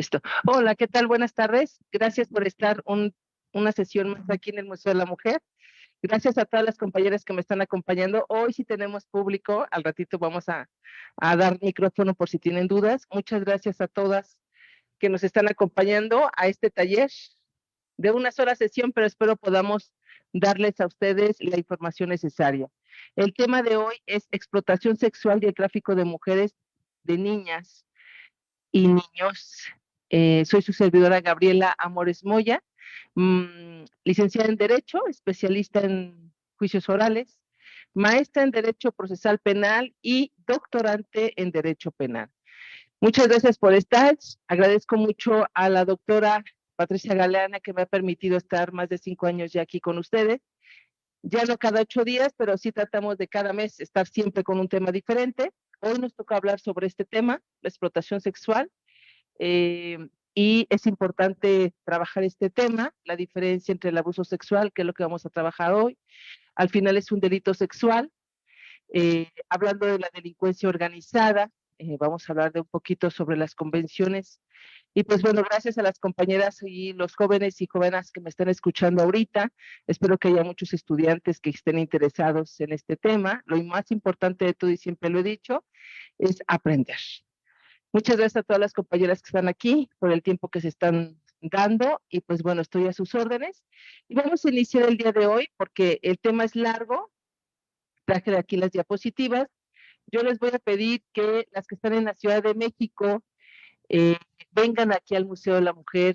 Listo. Hola, ¿qué tal? Buenas tardes. Gracias por estar una sesión más aquí en el Museo de la Mujer. Gracias a todas las compañeras que me están acompañando. Hoy sí tenemos público, al ratito vamos a dar micrófono por si tienen dudas. Muchas gracias a todas que nos están acompañando a este taller de una sola sesión, pero espero podamos darles a ustedes la información necesaria. El tema de hoy es explotación sexual y el tráfico de mujeres, de niñas y niños. Soy su servidora Gabriela Amores Moya, licenciada en Derecho, especialista en juicios orales, maestra en Derecho Procesal Penal y doctorante en Derecho Penal. Muchas gracias por estar. Agradezco mucho a la doctora Patricia Galeana que me ha permitido estar más de 5 años ya aquí con ustedes. Ya no cada 8 días, pero sí tratamos de cada mes estar siempre con un tema diferente. Hoy nos toca hablar sobre este tema, la explotación sexual. Eh, y es importante trabajar este tema, la diferencia entre el abuso sexual, que es lo que vamos a trabajar hoy. Al final es un delito sexual. Hablando de la delincuencia organizada, vamos a hablar de un poquito sobre las convenciones. Y pues bueno, gracias a las compañeras y los jóvenes y jóvenes que me están escuchando ahorita. Espero que haya muchos estudiantes que estén interesados en este tema. Lo más importante de todo, y siempre lo he dicho, es aprender. Muchas gracias a todas las compañeras que están aquí por el tiempo que se están dando y pues bueno, estoy a sus órdenes. Y vamos a iniciar el día de hoy porque el tema es largo. Traje de aquí las diapositivas. Yo les voy a pedir que las que están en la Ciudad de México eh, vengan aquí al Museo de la Mujer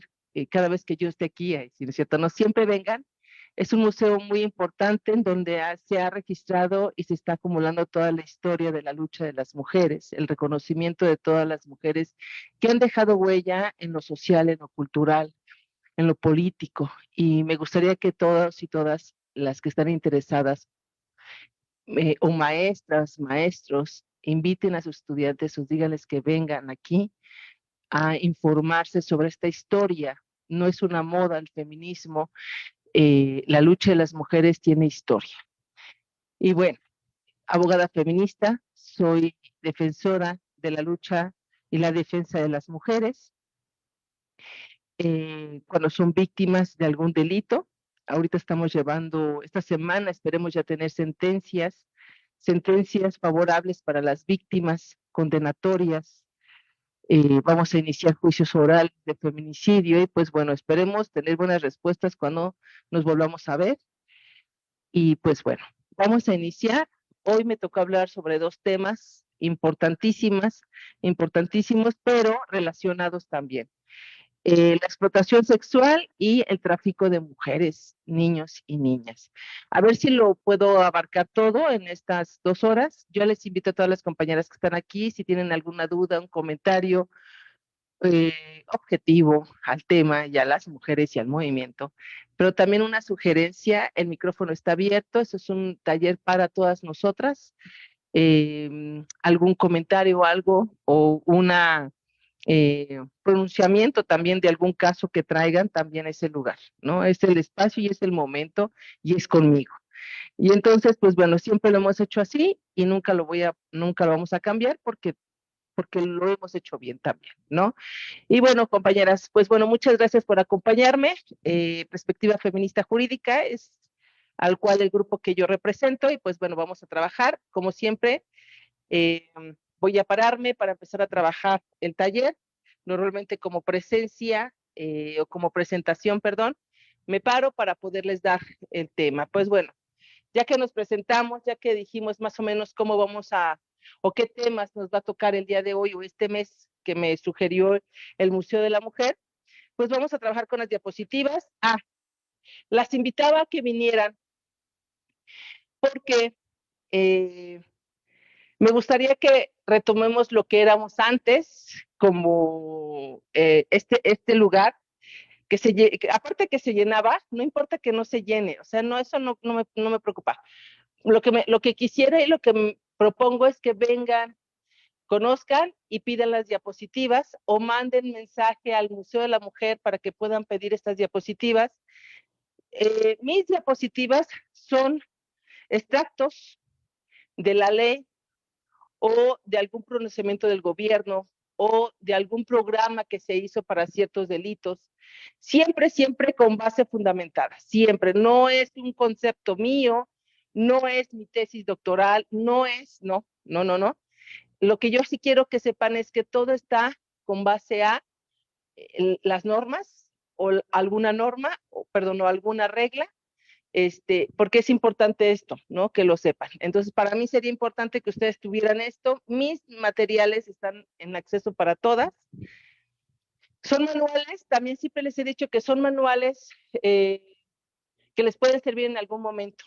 cada vez que yo esté aquí, si no es cierto, no siempre vengan. Es un museo muy importante en donde se ha registrado y se está acumulando toda la historia de la lucha de las mujeres, el reconocimiento de todas las mujeres que han dejado huella en lo social, en lo cultural, en lo político. Y me gustaría que todos y todas las que están interesadas, o maestras, maestros, inviten a sus estudiantes o díganles que vengan aquí a informarse sobre esta historia. No es una moda el feminismo, la lucha de las mujeres tiene historia. Y bueno, abogada feminista, soy defensora de la lucha y la defensa de las mujeres cuando son víctimas de algún delito. Ahorita estamos llevando, esta semana esperemos ya tener sentencias favorables para las víctimas, condenatorias. Vamos a iniciar juicios orales de feminicidio y pues bueno, esperemos tener buenas respuestas cuando nos volvamos a ver. Y pues bueno, vamos a iniciar. Hoy me tocó hablar sobre dos temas importantísimos, pero relacionados también. La explotación sexual y el tráfico de mujeres, niños y niñas. A ver si lo puedo abarcar todo en estas 2 horas. Yo les invito a todas las compañeras que están aquí, si tienen alguna duda, un comentario, objetivo al tema y a las mujeres y al movimiento, pero también una sugerencia, el micrófono está abierto, eso es un taller para todas nosotras, algún comentario, algo, o una pronunciamiento también de algún caso que traigan, también es el lugar, ¿no? Es el espacio y es el momento y es conmigo. Y entonces, pues bueno, siempre lo hemos hecho así y nunca lo vamos a cambiar porque lo hemos hecho bien también, ¿no? Y bueno, compañeras, pues bueno, muchas gracias por acompañarme. Perspectiva Feminista Jurídica es al cual el grupo que yo represento y pues bueno, vamos a trabajar. Como siempre, eh, voy a pararme para empezar a trabajar el taller. Normalmente como presencia o como presentación, perdón, me paro para poderles dar el tema. Pues bueno, ya que nos presentamos, ya que dijimos más o menos cómo vamos o qué temas nos va a tocar el día de hoy o este mes que me sugirió el Museo de la Mujer, pues vamos a trabajar con las diapositivas. Las invitaba a que vinieran porque me gustaría que retomemos lo que éramos antes, como este lugar, que aparte que se llenaba, no importa que no se llene, o sea, no, eso no me preocupa. Lo que quisiera y lo que propongo es que vengan, conozcan y pidan las diapositivas o manden mensaje al Museo de la Mujer para que puedan pedir estas diapositivas. Mis diapositivas son extractos de la ley o de algún pronunciamiento del gobierno o de algún programa que se hizo para ciertos delitos, siempre, siempre con base fundamentada, siempre. No es un concepto mío, no es mi tesis doctoral, no es, no, no, no, no. Lo que yo sí quiero que sepan es que todo está con base a las normas o alguna norma, o, perdón, o alguna regla, porque es importante esto, ¿no? Que lo sepan. Entonces, para mí sería importante que ustedes tuvieran esto. Mis materiales están en acceso para todas. Son manuales, también siempre les he dicho que son manuales que les pueden servir en algún momento.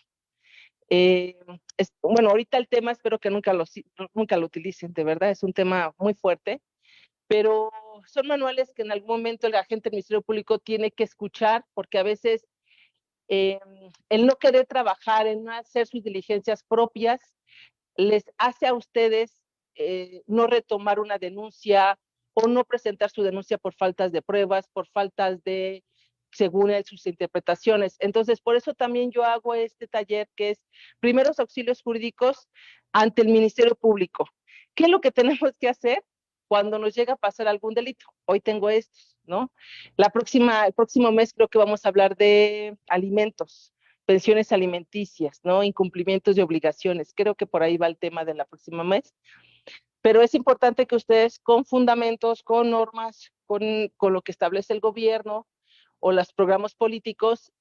Bueno, ahorita el tema espero que nunca lo utilicen, de verdad, es un tema muy fuerte, pero son manuales que en algún momento el agente del Ministerio Público tiene que escuchar, porque a veces el no querer trabajar, el no hacer sus diligencias propias, les hace a ustedes no retomar una denuncia o no presentar su denuncia por faltas de pruebas, por faltas de, según él, sus interpretaciones. Entonces, por eso también yo hago este taller que es primeros auxilios jurídicos ante el Ministerio Público. ¿Qué es lo que tenemos que hacer cuando nos llega a pasar algún delito? Hoy tengo estos, ¿no? El próximo mes creo que vamos a hablar de alimentos, pensiones alimenticias, ¿no? Incumplimientos de obligaciones. Creo que por ahí va el tema de la próxima mes. Pero es importante que ustedes con fundamentos, con normas, con lo que establece el gobierno o los programas políticos,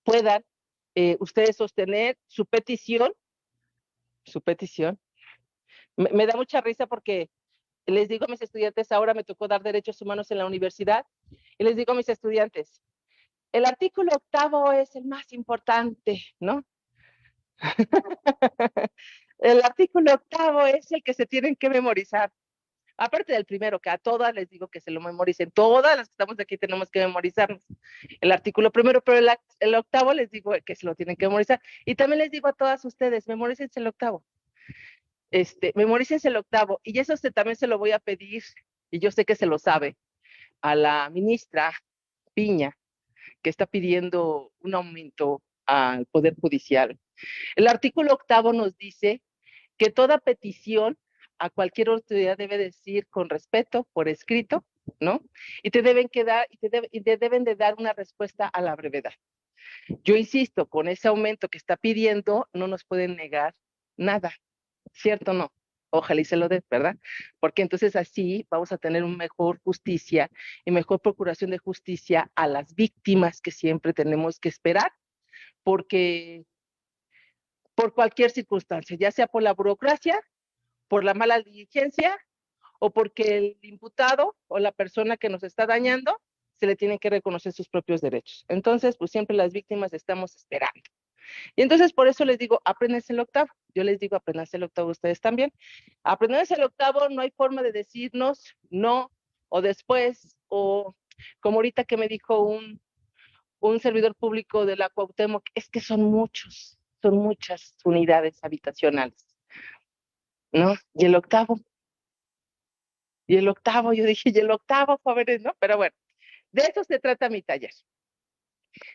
puedan ustedes sostener su petición. Me da mucha risa porque les digo a mis estudiantes, ahora me tocó dar derechos humanos en la universidad, y les digo a mis estudiantes, el artículo 8º es el más importante, ¿no? El artículo 8º es el que se tienen que memorizar. Aparte del primero, que a todas les digo que se lo memoricen. Todas las que estamos aquí tenemos que memorizarnos el artículo primero, pero el 8º les digo que se lo tienen que memorizar. Y también les digo a todas ustedes, memorícense el 8º. Memorícense el 8º. Y eso también se lo voy a pedir, y yo sé que se lo sabe, a la ministra Piña, que está pidiendo un aumento al Poder Judicial. El artículo 8º nos dice que toda petición a cualquier autoridad debe decir con respeto, por escrito, ¿no? Y te deben de dar una respuesta a la brevedad. Yo insisto, con ese aumento que está pidiendo, no nos pueden negar nada, ¿cierto o no? Ojalá y se lo dé, ¿verdad? Porque entonces así vamos a tener una mejor justicia y mejor procuración de justicia a las víctimas que siempre tenemos que esperar, porque por cualquier circunstancia, ya sea por la burocracia, por la mala diligencia o porque el imputado o la persona que nos está dañando se le tienen que reconocer sus propios derechos. Entonces, pues siempre las víctimas estamos esperando. Y entonces por eso les digo, apréndanse el 8º. Yo les digo, apréndanse el 8º ustedes también. Apréndanse el 8º, no hay forma de decirnos no o después, o como ahorita que me dijo un servidor público de la Cuauhtémoc, es que son muchas unidades habitacionales, ¿no? Y el 8º, yo dije, y el 8º, jóvenes, ¿no? Pero bueno, de eso se trata mi taller.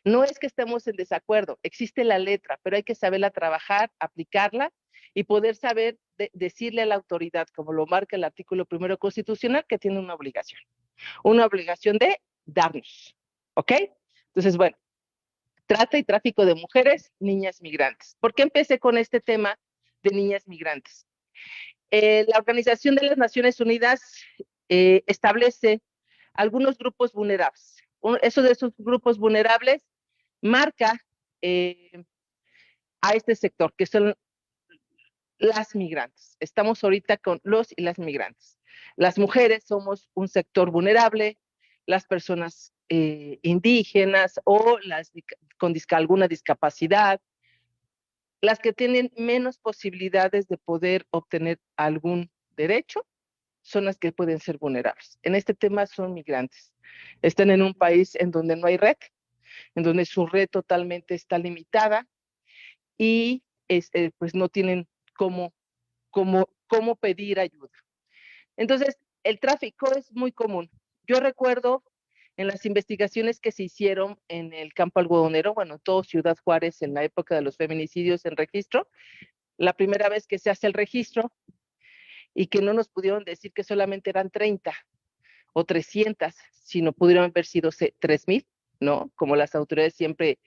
No es que estemos en desacuerdo, existe la letra, pero hay que saberla trabajar, aplicarla y poder saber decirle a la autoridad, como lo marca el artículo 1º constitucional, que tiene una obligación de darnos, ¿ok? Entonces, bueno, trata y tráfico de mujeres, niñas migrantes. ¿Por qué empecé con este tema de niñas migrantes? La Organización de las Naciones Unidas establece algunos grupos vulnerables. De esos grupos vulnerables marca a este sector, que son las migrantes. Estamos ahorita con los y las migrantes. Las mujeres somos un sector vulnerable, las personas indígenas o las con alguna discapacidad, las que tienen menos posibilidades de poder obtener algún derecho, son las que pueden ser vulnerables. En este tema son migrantes. Están en un país en donde no hay red, en donde su red totalmente está limitada y pues no tienen cómo pedir ayuda. Entonces, el tráfico es muy común. Yo recuerdo en las investigaciones que se hicieron en el campo algodonero, bueno, todo Ciudad Juárez en la época de los feminicidios en registro, la primera vez que se hace el registro, y que no nos pudieron decir que solamente eran 30 o 300, sino pudieron haber sido 3,000, ¿no? Como las autoridades siempre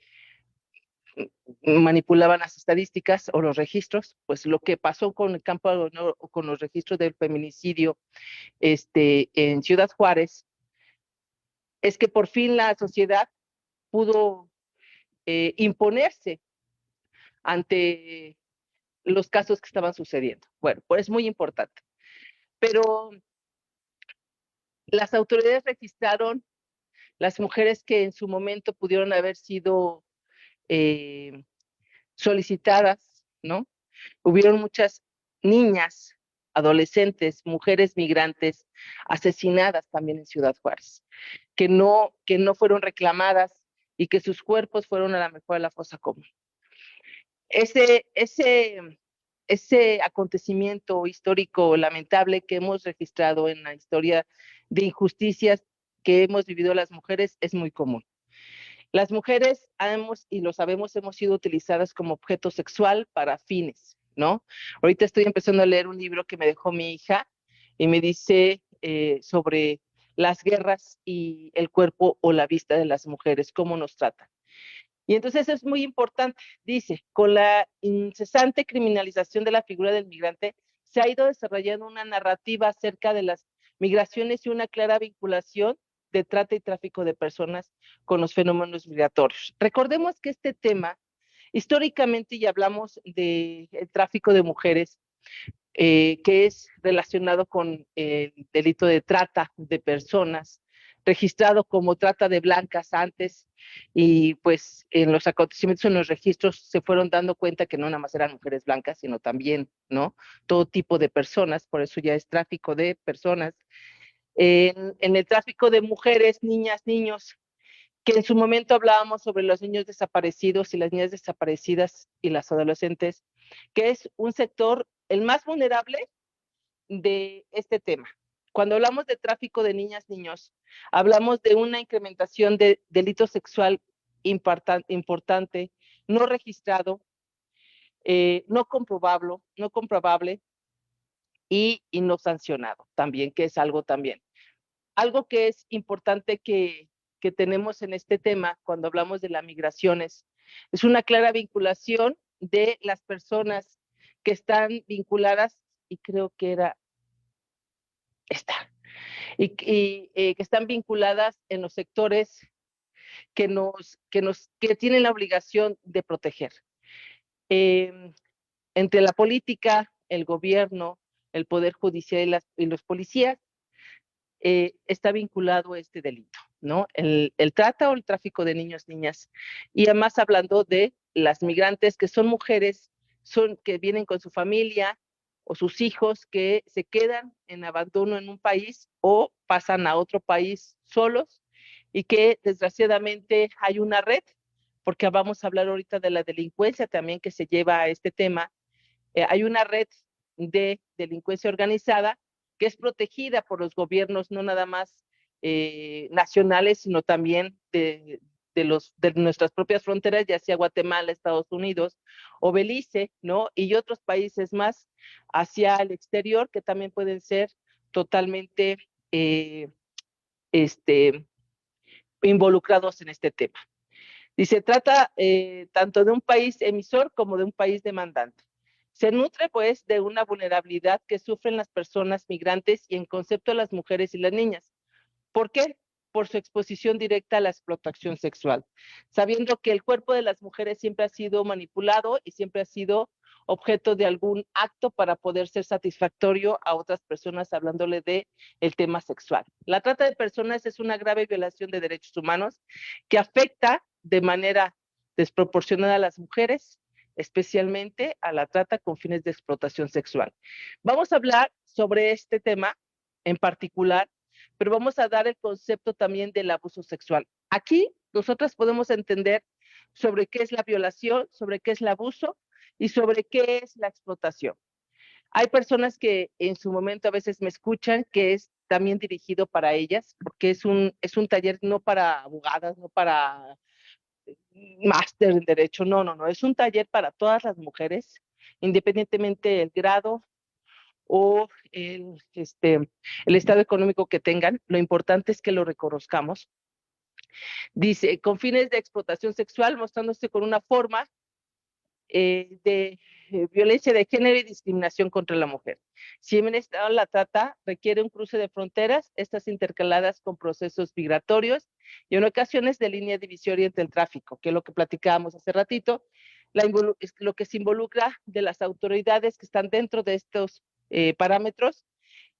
manipulaban las estadísticas o los registros, pues lo que pasó con el campo algodonero o con los registros del feminicidio en Ciudad Juárez es que por fin la sociedad pudo imponerse ante los casos que estaban sucediendo. Bueno, pues es muy importante. Pero las autoridades registraron las mujeres que en su momento pudieron haber sido solicitadas, ¿no? Hubieron muchas niñas, adolescentes, mujeres migrantes asesinadas también en Ciudad Juárez, que no fueron reclamadas y que sus cuerpos fueron a la mejor a la fosa común. Ese acontecimiento histórico lamentable que hemos registrado en la historia de injusticias que hemos vivido las mujeres es muy común. Las mujeres y lo sabemos, hemos sido utilizadas como objeto sexual para fines, ¿no? Ahorita estoy empezando a leer un libro que me dejó mi hija y me dice sobre las guerras y el cuerpo o la vista de las mujeres, cómo nos tratan. Y entonces es muy importante, dice, con la incesante criminalización de la figura del migrante, se ha ido desarrollando una narrativa acerca de las migraciones y una clara vinculación de trata y tráfico de personas con los fenómenos migratorios. Recordemos que este tema, históricamente, ya hablamos del tráfico de mujeres, que es relacionado con el delito de trata de personas, registrado como trata de blancas antes, y pues en los acontecimientos, en los registros, se fueron dando cuenta que no nada más eran mujeres blancas, sino también, ¿no? Todo tipo de personas, por eso ya es tráfico de personas. En el tráfico de mujeres, niñas, niños, que en su momento hablábamos sobre los niños desaparecidos y las niñas desaparecidas y las adolescentes, que es un sector el más vulnerable de este tema. Cuando hablamos de tráfico de niñas, niños, hablamos de una incrementación de delito sexual importante, no registrado, no comprobable y no sancionado también, que es algo también. Algo que es importante que tenemos en este tema cuando hablamos de las migraciones es una clara vinculación de las personas que están vinculadas, y creo que era esta, que están vinculadas en los sectores que tienen la obligación de proteger. Eh, Entre la política, el gobierno, el poder judicial y los policías, está vinculado este delito, ¿no? El trata o el tráfico de niños, niñas. Y además hablando de las migrantes que son mujeres, que vienen con su familia o sus hijos, que se quedan en abandono en un país o pasan a otro país solos, y que desgraciadamente hay una red, porque vamos a hablar ahorita de la delincuencia también que se lleva a este tema. Hay una red de delincuencia organizada que es protegida por los gobiernos, no nada más nacionales, sino también de nuestras propias fronteras, ya sea Guatemala, Estados Unidos o Belice, ¿no? Y otros países más hacia el exterior que también pueden ser totalmente este, involucrados en este tema. Y se trata tanto de un país emisor como de un país demandante. Se nutre, pues, de una vulnerabilidad que sufren las personas migrantes y en concepto las mujeres y las niñas. ¿Por qué? Por su exposición directa a la explotación sexual, sabiendo que el cuerpo de las mujeres siempre ha sido manipulado y siempre ha sido objeto de algún acto para poder ser satisfactorio a otras personas, hablándole de el tema sexual. La trata de personas es una grave violación de derechos humanos que afecta de manera desproporcionada a las mujeres, especialmente a la trata con fines de explotación sexual. Vamos a hablar sobre este tema en particular, pero vamos a dar el concepto también del abuso sexual. Aquí nosotras podemos entender sobre qué es la violación, sobre qué es el abuso y sobre qué es la explotación. Hay personas que en su momento a veces me escuchan que es también dirigido para ellas, porque es un taller no para abogadas, no para máster en derecho, no, es un taller para todas las mujeres, independientemente del grado o el estado económico que tengan, lo importante es que lo reconozcamos. Dice, con fines de explotación sexual, mostrándose con una forma de violencia de género y discriminación contra la mujer. Si bien la trata requiere un cruce de fronteras, estas intercaladas con procesos migratorios y en ocasiones de línea divisoria entre el tráfico, que es lo que platicábamos hace ratito, lo que se involucra de las autoridades que están dentro de estos parámetros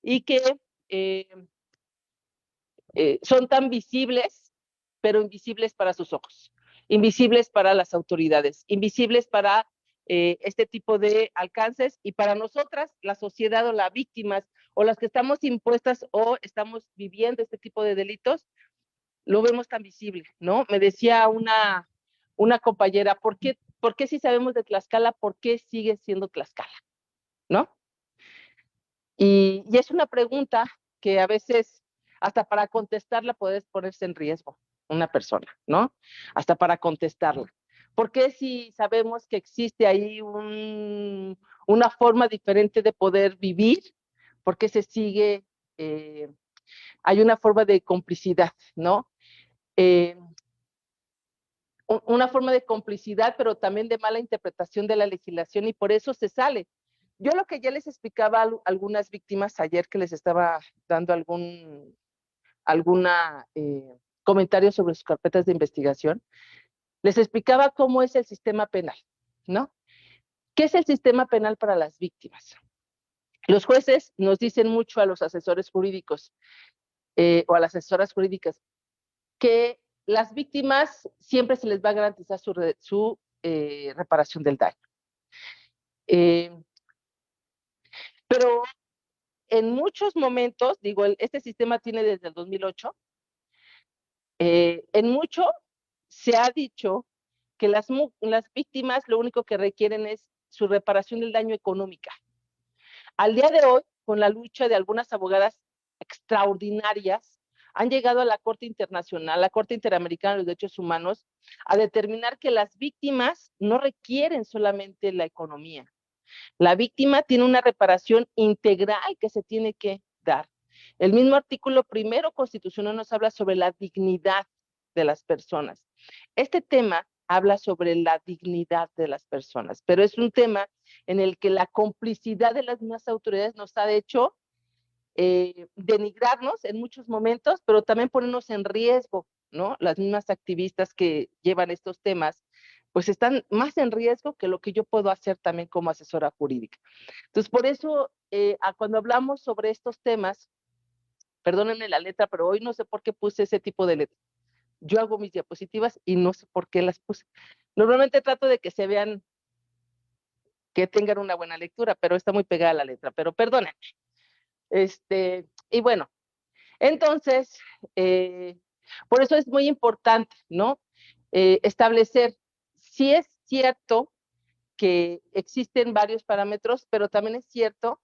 y que eh, son tan visibles, pero invisibles para sus ojos, invisibles para las autoridades, invisibles para este tipo de alcances y para nosotras, la sociedad o las víctimas o las que estamos impuestas o estamos viviendo este tipo de delitos, lo vemos tan visible, ¿no? Me decía una compañera, ¿por qué si sabemos de Tlaxcala, por qué sigue siendo Tlaxcala? ¿No? Y es una pregunta que a veces, hasta para contestarla, puedes ponerse en riesgo una persona, ¿no? Hasta para contestarla. ¿Por qué si sabemos que existe ahí una forma diferente de poder vivir? ¿Por qué se sigue? Hay una forma de complicidad, ¿no? Eh, una forma de complicidad, pero también de mala interpretación de la legislación y por eso se sale. Yo lo que ya les explicaba a algunas víctimas ayer que les estaba dando alguna comentario sobre sus carpetas de investigación, les explicaba cómo es el sistema penal, ¿no? ¿Qué es el sistema penal para las víctimas? Los jueces nos dicen mucho a los asesores jurídicos o a las asesoras jurídicas que las víctimas siempre se les va a garantizar su reparación del daño. Eh, pero en muchos momentos, digo, este sistema tiene desde el 2008, en mucho se ha dicho que las víctimas lo único que requieren es su reparación del daño económica. Al día de hoy, con la lucha de algunas abogadas extraordinarias, han llegado a la Corte Internacional, la Corte Interamericana de los Derechos Humanos, a determinar que las víctimas no requieren solamente la economía. La víctima tiene una reparación integral que se tiene que dar. El mismo artículo primero constitucional nos habla sobre la dignidad de las personas. Este tema habla sobre la dignidad de las personas, pero es un tema en el que la complicidad de las mismas autoridades nos ha hecho denigrarnos en muchos momentos, pero también ponernos en riesgo, ¿no? Las mismas activistas que llevan estos temas, pues están más en riesgo que lo que yo puedo hacer también como asesora jurídica. Entonces, por eso, cuando hablamos sobre estos temas, perdónenme la letra, pero hoy no sé por qué puse ese tipo de letra. Yo hago mis diapositivas y no sé por qué las puse. Normalmente trato de que se vean, que tengan una buena lectura, pero está muy pegada la letra, pero perdónenme. Y bueno, entonces, por eso es muy importante, ¿no? Establecer si es cierto que existen varios parámetros, pero también es cierto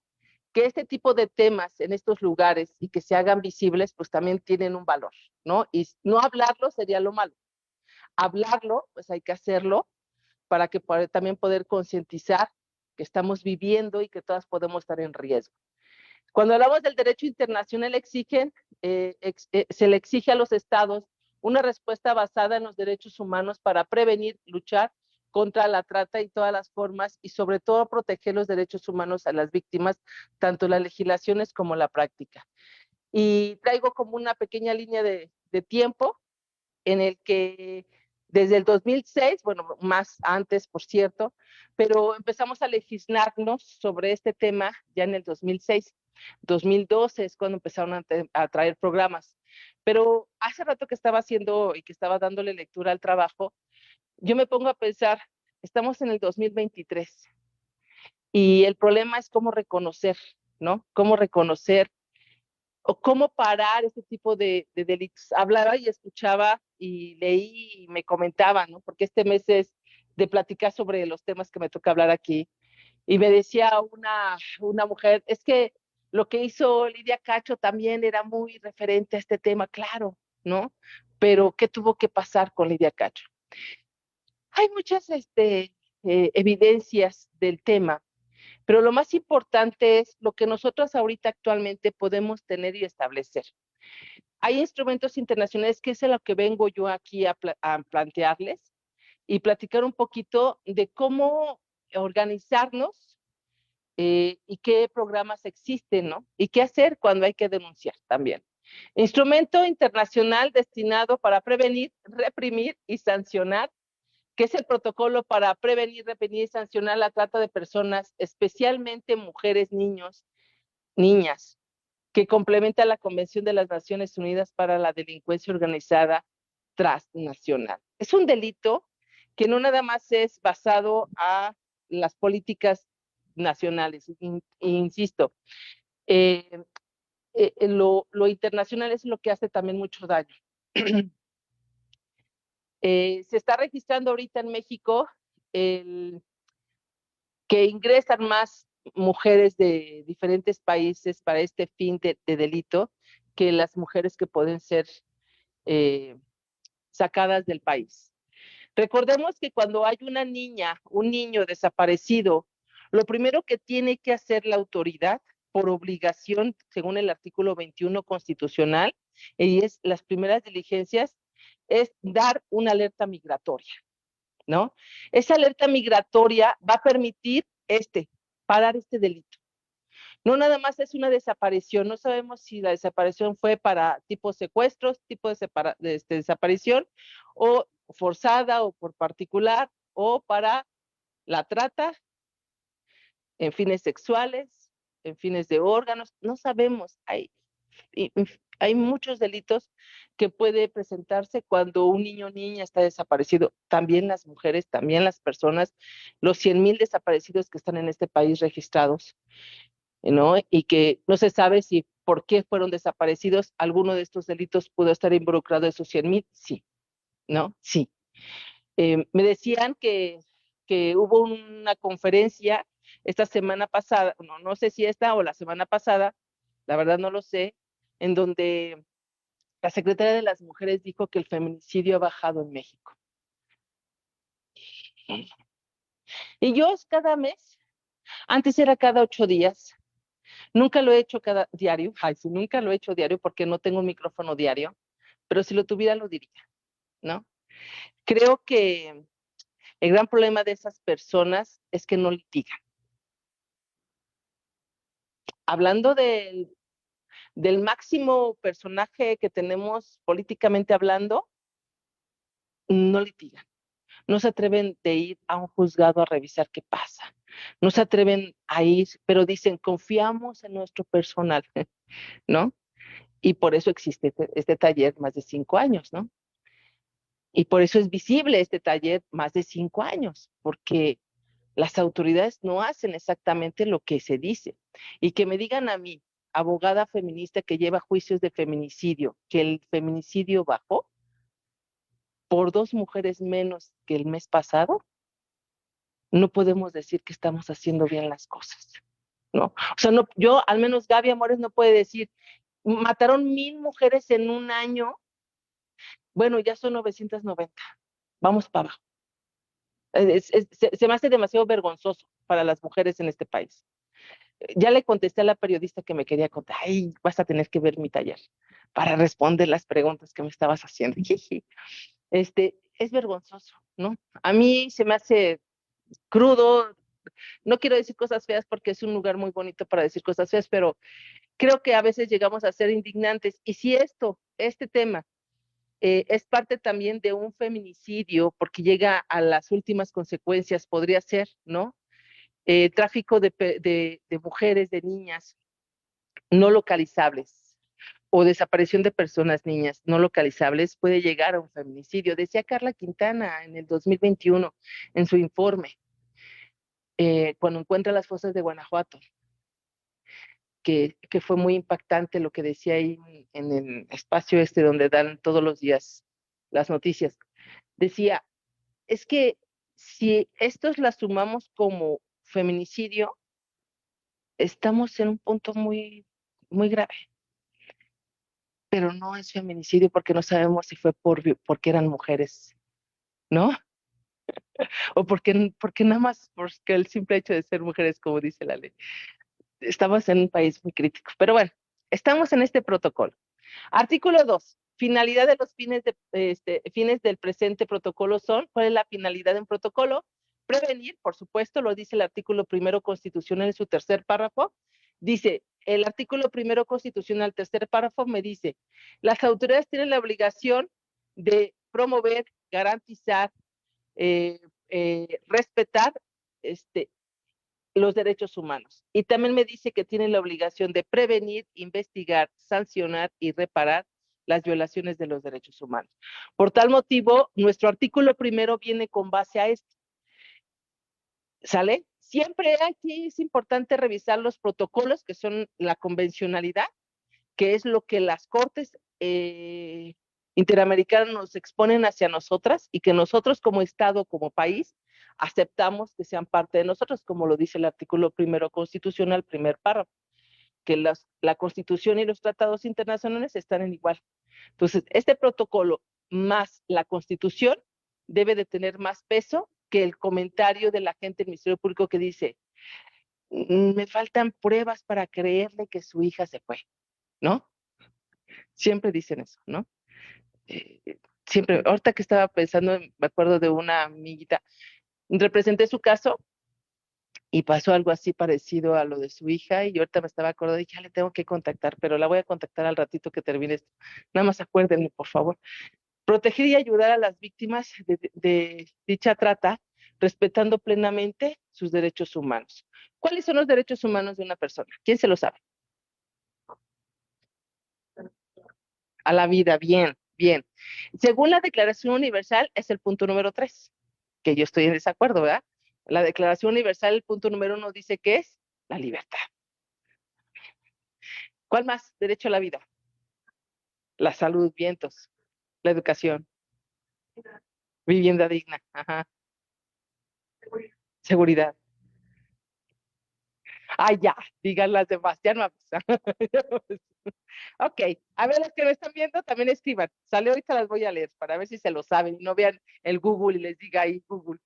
que este tipo de temas en estos lugares y que se hagan visibles, pues también tienen un valor, ¿no? Y no hablarlo sería lo malo. Hablarlo, pues hay que hacerlo para que también poder concientizar que estamos viviendo y que todas podemos estar en riesgo. Cuando hablamos del derecho internacional, se le exige a los estados una respuesta basada en los derechos humanos para prevenir, luchar contra la trata y todas las formas y sobre todo proteger los derechos humanos a las víctimas, tanto las legislaciones como la práctica. Y traigo como una pequeña línea de tiempo en el que desde el 2006, bueno, más antes, por cierto, pero empezamos a legislarnos sobre este tema ya en el 2006. 2012 es cuando empezaron a traer programas. Pero hace rato que estaba haciendo y que estaba dándole lectura al trabajo, yo me pongo a pensar, estamos en el 2023 y el problema es cómo reconocer, ¿no? Cómo reconocer o cómo parar este tipo de delitos. Hablaba y escuchaba y leí y me comentaba, ¿no? Porque este mes es de platicar sobre los temas que me toca hablar aquí. Y me decía una mujer, es que lo que hizo Lidia Cacho también era muy referente a este tema, claro, ¿no? Pero ¿qué tuvo que pasar con Lidia Cacho? Hay muchas evidencias del tema, Pero lo más importante es lo que nosotros ahorita actualmente podemos tener y establecer. Hay instrumentos internacionales que es lo que vengo yo aquí a plantearles y platicar un poquito de cómo organizarnos y qué programas existen, ¿no? Y qué hacer cuando hay que denunciar también. Instrumento internacional destinado para prevenir, reprimir y sancionar, que es el protocolo para prevenir, reprimir y sancionar la trata de personas, especialmente mujeres, niños, niñas, que complementa la Convención de las Naciones Unidas para la Delincuencia Organizada Transnacional. Es un delito que no nada más es basado a las políticas nacionales, insisto, eh, lo internacional es lo que hace también mucho daño. Se está registrando ahorita en México el, que ingresan más mujeres de diferentes países para este fin de delito que las mujeres que pueden ser eh, sacadas del país. Recordemos que cuando hay una niña, un niño desaparecido, lo primero que tiene que hacer la autoridad por obligación, según el artículo 21 constitucional, y es las primeras diligencias, es dar una alerta migratoria, ¿no? Esa alerta migratoria va a permitir parar este delito. No nada más es una desaparición, no sabemos si la desaparición fue para tipo secuestros, tipo de desaparición, o forzada o por particular, o para la trata en fines sexuales, en fines de órganos, no sabemos. Hay muchos delitos que puede presentarse cuando un niño o niña está desaparecido. También las mujeres, también las personas, los 100,000 desaparecidos que están en este país registrados, ¿no? Y que no se sabe si por qué fueron desaparecidos. ¿Alguno de estos delitos pudo estar involucrado en esos 100,000? Sí, ¿no? Sí. Me decían que hubo una conferencia esta semana pasada, no sé si esta o la semana pasada, la verdad no lo sé, en donde la secretaria de las Mujeres dijo que el feminicidio ha bajado en México. Y yo es cada mes, antes era cada 8 días, nunca lo he hecho cada diario, ay, sí, nunca lo he hecho diario porque no tengo un micrófono diario, pero si lo tuviera lo diría, ¿no? Creo que el gran problema de esas personas es que no litigan. Hablando del máximo personaje que tenemos políticamente hablando, no litigan. No se atreven de ir a un juzgado a revisar qué pasa. No se atreven a ir, pero dicen, confiamos en nuestro personal, ¿no? Y por eso existe este taller más de 5 años, ¿no? Y por eso es visible este taller más de 5 años, porque las autoridades no hacen exactamente lo que se dice. Y que me digan a mí, abogada feminista que lleva juicios de feminicidio, que el feminicidio bajó por 2 mujeres menos que el mes pasado, no podemos decir que estamos haciendo bien las cosas, ¿no? O sea, no, yo, al menos Gaby Amores no puede decir, mataron 1,000 mujeres en un año, bueno, ya son 990, vamos para abajo. Se me hace demasiado vergonzoso para las mujeres en este país. Ya le contesté a la periodista que me quería contar, ay, vas a tener que ver mi taller para responder las preguntas que me estabas haciendo. Es vergonzoso, ¿no? A mí se me hace crudo, no quiero decir cosas feas porque es un lugar muy bonito para decir cosas feas, pero creo que a veces llegamos a ser indignantes. Y si este tema, es parte también de un feminicidio, porque llega a las últimas consecuencias, podría ser, ¿no? Tráfico de mujeres, de niñas no localizables o desaparición de personas, niñas no localizables, puede llegar a un feminicidio. Decía Carla Quintana en el 2021 en su informe, cuando encuentra las fosas de Guanajuato, que fue muy impactante lo que decía ahí en el espacio donde dan todos los días las noticias. Decía, es que si estos las sumamos como feminicidio, estamos en un punto muy, muy grave, pero no es feminicidio porque no sabemos si fue porque eran mujeres, ¿no? o porque nada más, porque el simple hecho de ser mujeres, como dice la ley. Estamos en un país muy crítico, pero bueno, estamos en este protocolo. Artículo 2. Finalidad de los fines del presente protocolo son, ¿cuál es la finalidad de un protocolo? Prevenir, por supuesto, lo dice el artículo primero constitucional en su tercer párrafo. Dice, el artículo primero constitucional, tercer párrafo, me dice, las autoridades tienen la obligación de promover, garantizar, respetar los derechos humanos. Y también me dice que tienen la obligación de prevenir, investigar, sancionar y reparar las violaciones de los derechos humanos. Por tal motivo, nuestro artículo primero viene con base a esto. ¿Sale? Siempre aquí es importante revisar los protocolos, que son la convencionalidad, que es lo que las cortes interamericanas nos exponen hacia nosotras y que nosotros como Estado, como país, aceptamos que sean parte de nosotros, como lo dice el artículo primero constitucional, primer párrafo, que la Constitución y los tratados internacionales están en igual. Entonces, este protocolo más la Constitución debe de tener más peso que el comentario de la gente del Ministerio Público que dice, me faltan pruebas para creerle que su hija se fue, ¿no? Siempre dicen eso, ¿no? Siempre, ahorita que estaba pensando, me acuerdo de una amiguita, representé su caso y pasó algo así parecido a lo de su hija y yo ahorita me estaba acordando y ya le tengo que contactar, pero la voy a contactar al ratito que termine esto. Nada más acuérdenme, por favor. Proteger y ayudar a las víctimas de dicha trata, respetando plenamente sus derechos humanos. ¿Cuáles son los derechos humanos de una persona? ¿Quién se lo sabe? A la vida, bien, bien. Según la Declaración Universal, es el punto número 3, que yo estoy en desacuerdo, ¿verdad? La Declaración Universal, el punto número 1 dice que es la libertad. ¿Cuál más? Derecho a la vida, la salud, vientos, la educación, vivienda digna, ajá, seguridad. Ay, ya, digan las demás, ya no avisan. Ok, a ver, los que me están viendo también escriban. Sale ahorita las voy a leer para ver si se lo saben y no vean el Google y les diga ahí Google,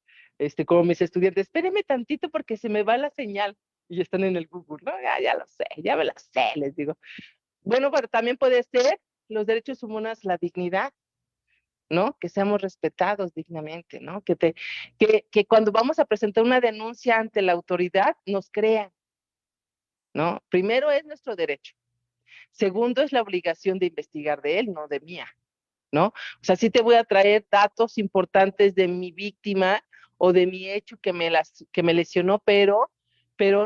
como mis estudiantes, espérenme tantito porque se me va la señal y están en el Google, ¿no? Ya lo sé, ya me lo sé, les digo. Bueno, pero también puede ser los derechos humanos, la dignidad, ¿no? Que seamos respetados dignamente, ¿no? Que cuando vamos a presentar una denuncia ante la autoridad nos crean, ¿no? Primero es nuestro derecho. Segundo es la obligación de investigar de él, no de mía, ¿no? O sea, sí te voy a traer datos importantes de mi víctima o de mi hecho que me lesionó, pero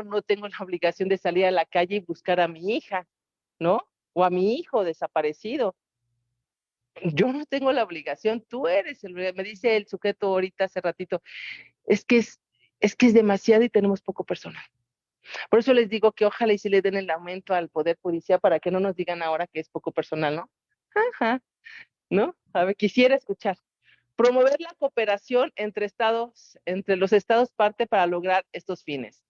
no tengo la obligación de salir a la calle y buscar a mi hija, ¿no? O a mi hijo desaparecido. Yo no tengo la obligación, tú eres me dice el sujeto ahorita hace ratito, es que es que es demasiado y tenemos poco personal. Por eso les digo que ojalá y si le den el aumento al Poder Judicial para que no nos digan ahora que es poco personal, ¿no? Ajá, ¿no? A ver, quisiera escuchar. Promover la cooperación entre los estados parte para lograr estos fines.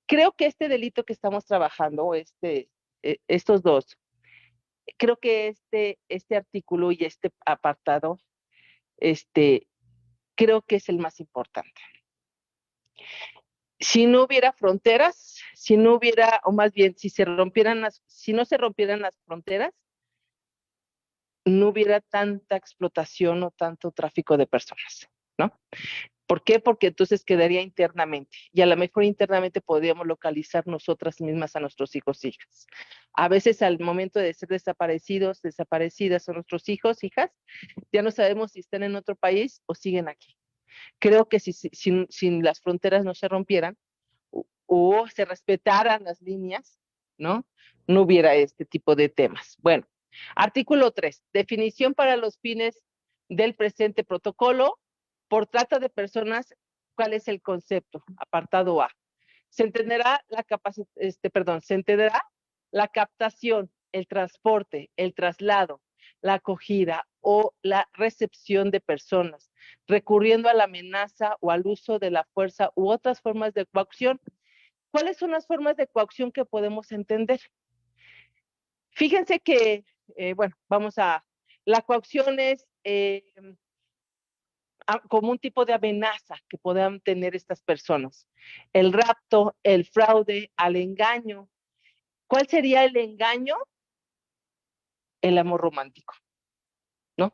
Creo que este delito que estamos trabajando, estos dos, creo que este artículo y este apartado, este, creo que es el más importante. Si no hubiera fronteras, si no hubiera, o más bien, si no se rompieran las fronteras, no hubiera tanta explotación o tanto tráfico de personas, ¿no? ¿Por qué? Porque entonces quedaría internamente y a lo mejor internamente podríamos localizar nosotras mismas a nuestros hijos e hijas. A veces al momento de ser desaparecidos, desaparecidas son nuestros hijos, hijas, ya no sabemos si están en otro país o siguen aquí. Creo que si las fronteras no se rompieran o se respetaran las líneas, ¿no? No hubiera este tipo de temas. Bueno, artículo 3, definición para los fines del presente protocolo. Por trata de personas, ¿cuál es el concepto? Apartado A. Se entenderá se entenderá la captación, el transporte, el traslado, la acogida o la recepción de personas, recurriendo a la amenaza o al uso de la fuerza u otras formas de coacción. ¿Cuáles son las formas de coacción que podemos entender? Fíjense que, bueno, la coacción es como un tipo de amenaza que puedan tener estas personas. El rapto, el fraude, el engaño. ¿Cuál sería el engaño? El amor romántico, ¿no?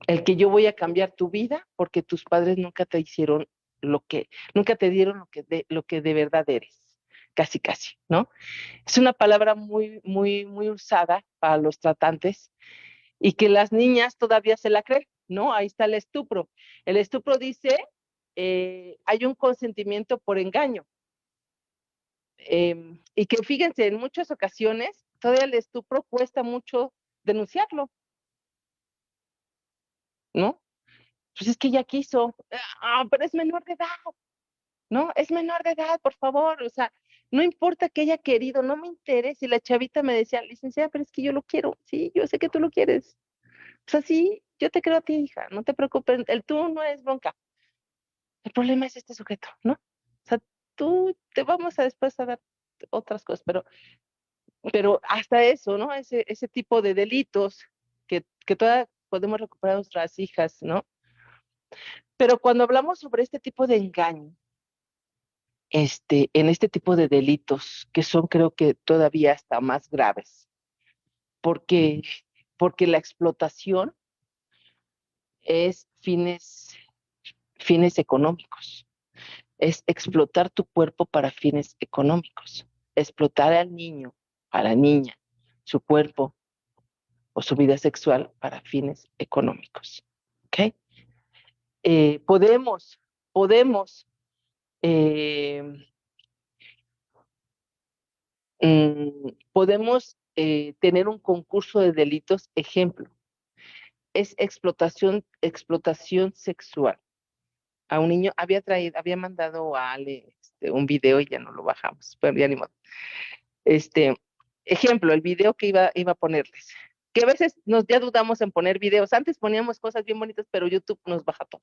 El que yo voy a cambiar tu vida porque tus padres nunca te hicieron nunca te dieron lo que de verdad eres, casi, casi, ¿no? Es una palabra muy, muy, muy usada para los tratantes y que las niñas todavía se la creen, ¿no? Ahí está el estupro. El estupro dice, hay un consentimiento por engaño. Y que fíjense, en muchas ocasiones todavía el estupro cuesta mucho denunciarlo, ¿no? Pues es que ella quiso, pero es menor de edad, ¿no? Es menor de edad, por favor, o sea, no importa que haya querido, no me interesa. Y la chavita me decía, licenciada, pero es que yo lo quiero, sí, yo sé que tú lo quieres. O sea, sí, yo te creo a ti, hija, no te preocupes, el tú no es bronca. El problema es este sujeto, ¿no? O sea, tú te vamos a después a dar otras cosas, pero hasta eso, ¿no? Ese tipo de delitos que todavía podemos recuperar a nuestras hijas, ¿no? Pero cuando hablamos sobre este tipo de engaño, en este tipo de delitos, que son creo que todavía hasta más graves, porque, porque la explotación es fines económicos, es explotar tu cuerpo para fines económicos, explotar al niño, a la niña, su cuerpo o su vida sexual para fines económicos. ¿Ok? Podemos eh, podemos tener un concurso de delitos. Ejemplo, es explotación sexual. A un niño había mandado a Ale un video y ya no lo bajamos, pero ya ni modo. Este, ejemplo, el video que iba a ponerles. Que a veces ya dudamos en poner videos. Antes poníamos cosas bien bonitas, pero YouTube nos baja todo,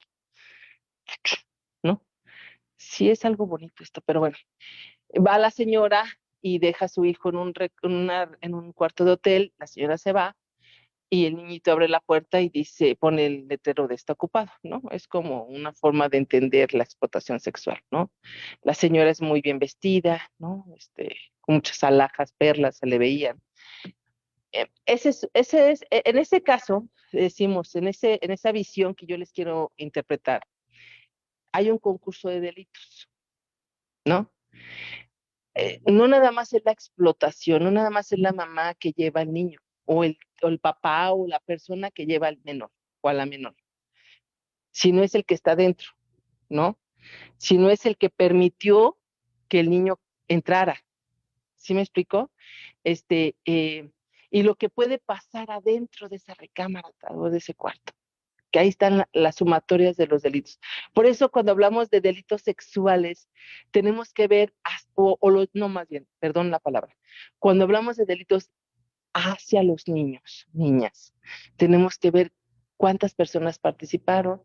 ¿no? Sí es algo bonito esto, pero bueno. Va la señora y deja a su hijo en un cuarto de hotel, la señora se va y el niñito abre la puerta y pone el letrero de está ocupado, ¿no? Es como una forma de entender la explotación sexual, ¿no? La señora es muy bien vestida, ¿no? Con muchas alhajas, perlas se le veían. En ese caso, decimos, en esa visión que yo les quiero interpretar, hay un concurso de delitos, ¿no? No nada más es la explotación, no nada más es la mamá que lleva al niño, o el papá o la persona que lleva al menor o a la menor, sino es el que está dentro, ¿no? Sino es el que permitió que el niño entrara. ¿Sí me explicó? Este, eh, y lo que puede pasar adentro de esa recámara o de ese cuarto, que ahí están las sumatorias de los delitos. Por eso cuando hablamos de delitos sexuales, tenemos que ver, no más bien, perdón la palabra, cuando hablamos de delitos hacia los niños, niñas, tenemos que ver cuántas personas participaron,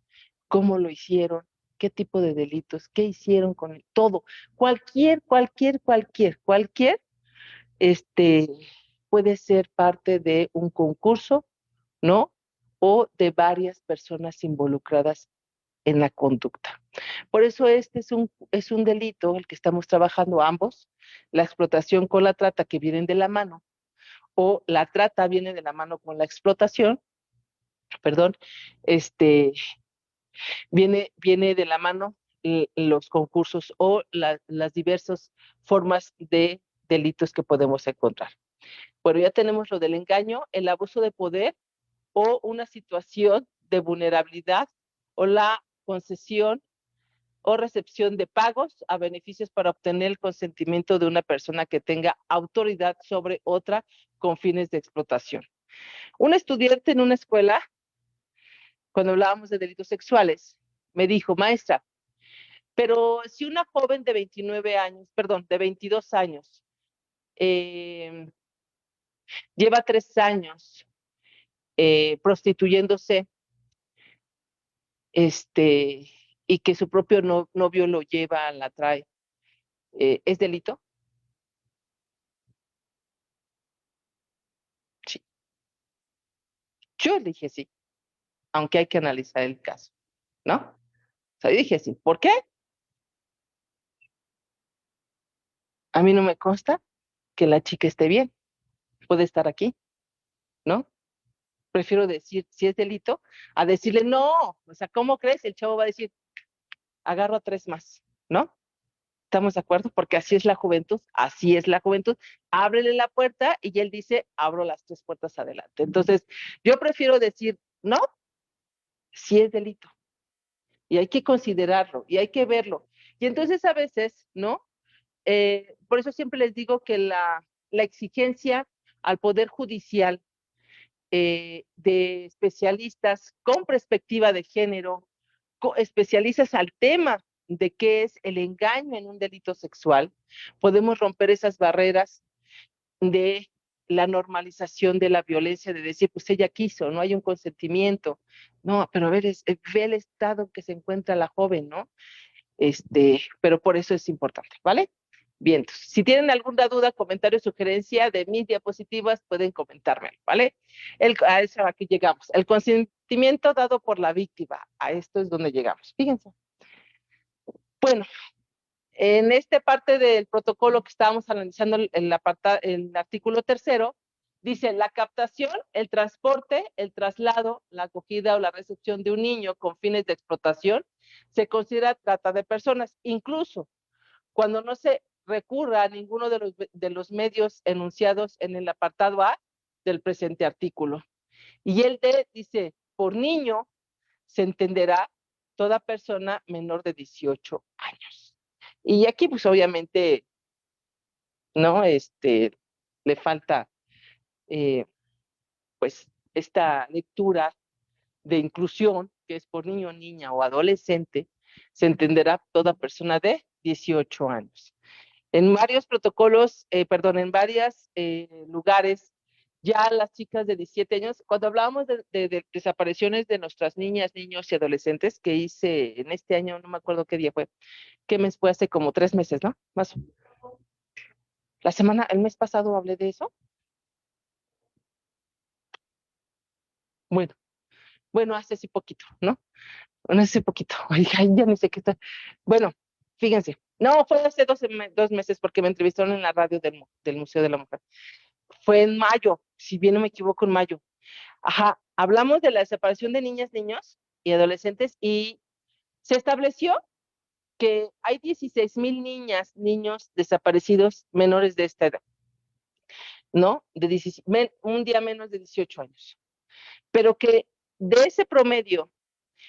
cómo lo hicieron, qué tipo de delitos, qué hicieron con él, todo, cualquier, este, puede ser parte de un concurso, ¿no? O de varias personas involucradas en la conducta. Por eso es un delito el que estamos trabajando ambos, la explotación con la trata que vienen de la mano, o la trata viene de la mano con la explotación, perdón, este, viene de la mano los concursos o las diversas formas de delitos que podemos encontrar. Bueno, ya tenemos lo del engaño, el abuso de poder o una situación de vulnerabilidad o la concesión o recepción de pagos a beneficios para obtener el consentimiento de una persona que tenga autoridad sobre otra con fines de explotación. Un estudiante en una escuela, cuando hablábamos de delitos sexuales, me dijo, maestra, pero si una joven de 29 años, perdón, de 22 años, eh, lleva 3 años prostituyéndose, y que su propio novio lo lleva, la trae, ¿es delito? Sí. Yo le dije sí, aunque hay que analizar el caso. ¿no? O sea, yo dije así, ¿por qué? A mí no me consta que la chica esté bien, puede estar aquí, ¿no? Prefiero decir si es delito a decirle no, o sea, ¿cómo crees? El chavo va a decir, agarro a 3 más, ¿no? ¿Estamos de acuerdo? Porque así es la juventud. Ábrele la puerta y él dice, abro las 3 puertas adelante. Entonces, yo prefiero decir, no, si es delito. Y hay que considerarlo y hay que verlo. Y entonces a veces, ¿no? Por eso siempre les digo que la exigencia al Poder Judicial de especialistas con perspectiva de género, especialistas al tema de qué es el engaño en un delito sexual, podemos romper esas barreras de la normalización de la violencia, de decir, pues ella quiso, no hay un consentimiento. No, pero a ver, ve el estado en que se encuentra la joven, ¿no? Pero por eso es importante, ¿vale? Bien, si tienen alguna duda, comentario, sugerencia de mis diapositivas, pueden comentármelo, ¿vale? A eso aquí llegamos. El consentimiento dado por la víctima, a esto es donde llegamos. Fíjense. Bueno, en esta parte del protocolo que estábamos analizando, el artículo tercero, dice la captación, el transporte, el traslado, la acogida o la recepción de un niño con fines de explotación se considera trata de personas, incluso cuando no se recurra a ninguno de los medios enunciados en el apartado A del presente artículo. Y el D dice, por niño se entenderá toda persona menor de 18 años. Y aquí, pues obviamente, ¿no? Le falta, eh, pues, esta lectura de inclusión, que es por niño, niña o adolescente, se entenderá toda persona de 18 años. En varios protocolos, perdón, en varios lugares, ya las chicas de 17 años, cuando hablábamos de desapariciones de nuestras niñas, niños y adolescentes, que hice en este año, no me acuerdo qué día fue, qué mes fue, hace como 3 meses, ¿no? Más. El mes pasado hablé de eso. Bueno, bueno, hace así poquito, ¿no? Bueno, hace poquito. Ay, ya ni sé qué está. Bueno, fíjense. No, fue hace 2 meses porque me entrevistaron en la radio del Museo de la Mujer. Fue en mayo, si bien no me equivoco, en mayo. Ajá, hablamos de la separación de niñas, niños y adolescentes y se estableció que hay 16,000 niñas, niños desaparecidos menores de esta edad, ¿no? Un día menos de 18 años. Pero que de ese promedio,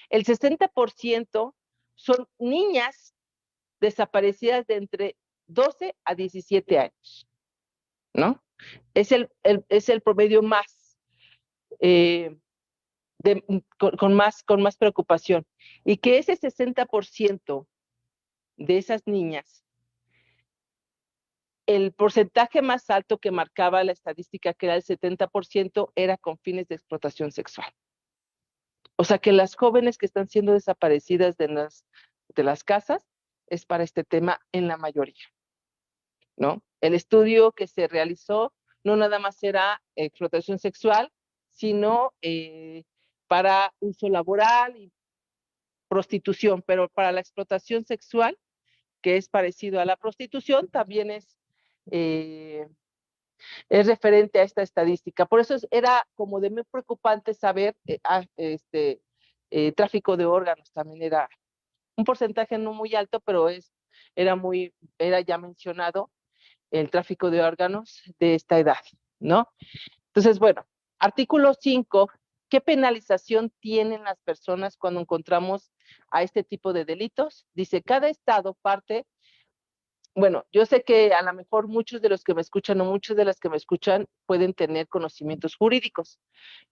el 60% son niñas desaparecidas de entre 12 a 17 años, ¿no? Es el promedio más eh, con más preocupación. Y que ese 60% de esas niñas, el porcentaje más alto que marcaba la estadística, que era el 70%, era con fines de explotación sexual. O sea que las jóvenes que están siendo desaparecidas de las casas es para este tema en la mayoría, ¿no? El estudio que se realizó no nada más era explotación sexual, sino para uso laboral y prostitución, pero para la explotación sexual, que es parecido a la prostitución, también es referente a esta estadística. Por eso era como de muy preocupante saber, tráfico de órganos también era un porcentaje no muy alto, pero era ya mencionado el tráfico de órganos de esta edad, ¿no? Entonces, bueno, artículo 5, ¿qué penalización tienen las personas cuando encontramos a este tipo de delitos? Dice, cada estado parte, bueno, yo sé que a lo mejor muchos de los que me escuchan o muchas de las que me escuchan pueden tener conocimientos jurídicos,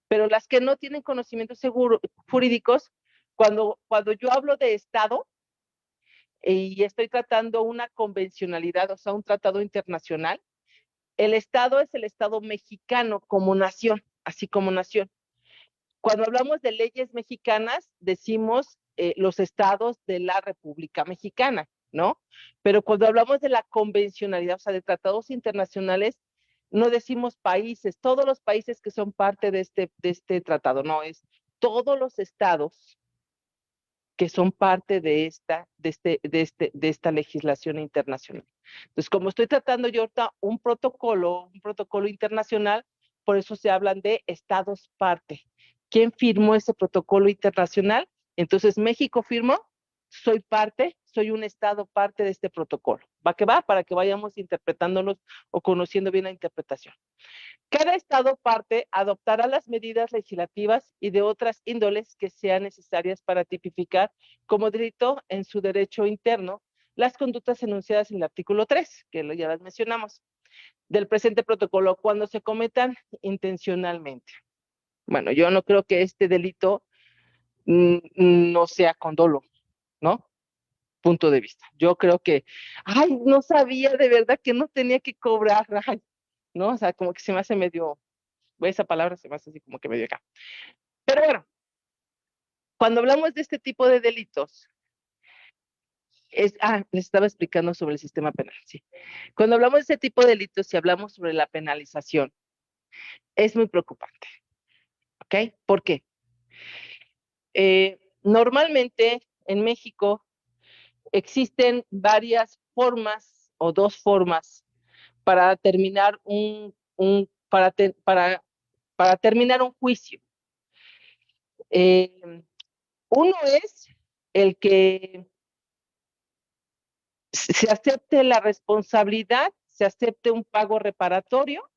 pero las que no tienen conocimientos jurídicos, cuando yo hablo de estado y estoy tratando una convencionalidad, o sea, un tratado internacional, el estado es el estado mexicano como nación, así como nación. Cuando hablamos de leyes mexicanas, decimos los estados de la República Mexicana, ¿no? Pero cuando hablamos de la convencionalidad, o sea, de tratados internacionales, no decimos países, todos los países que son parte de este tratado, no, es todos los estados que son parte de esta legislación internacional. Entonces, como estoy tratando yo ahorita un protocolo internacional, por eso se hablan de estados parte. ¿Quién firmó ese protocolo internacional? Entonces, México firmó, soy parte, soy un estado parte de este protocolo. ¿Va que va? Para que vayamos interpretándonos o conociendo bien la interpretación. Cada estado parte adoptará las medidas legislativas y de otras índoles que sean necesarias para tipificar como delito en su derecho interno las conductas enunciadas en el artículo 3, que ya las mencionamos, del presente protocolo cuando se cometan intencionalmente. Bueno, yo no creo que este delito no sea con dolo, ¿no? Punto de vista. Yo creo que, ay, no sabía de verdad que no tenía que cobrar, ay, ¿no? O sea, como que se me hace medio, esa palabra se me hace así como que medio acá. Pero bueno, cuando hablamos de este tipo de delitos, les estaba explicando sobre el sistema penal, sí. Cuando hablamos de este tipo de delitos y hablamos sobre la penalización, es muy preocupante, ¿ok? ¿Por qué? Normalmente en México existen varias formas o dos formas para terminar para terminar un juicio. Uno es el que se acepte la responsabilidad, se acepte un pago reparatorio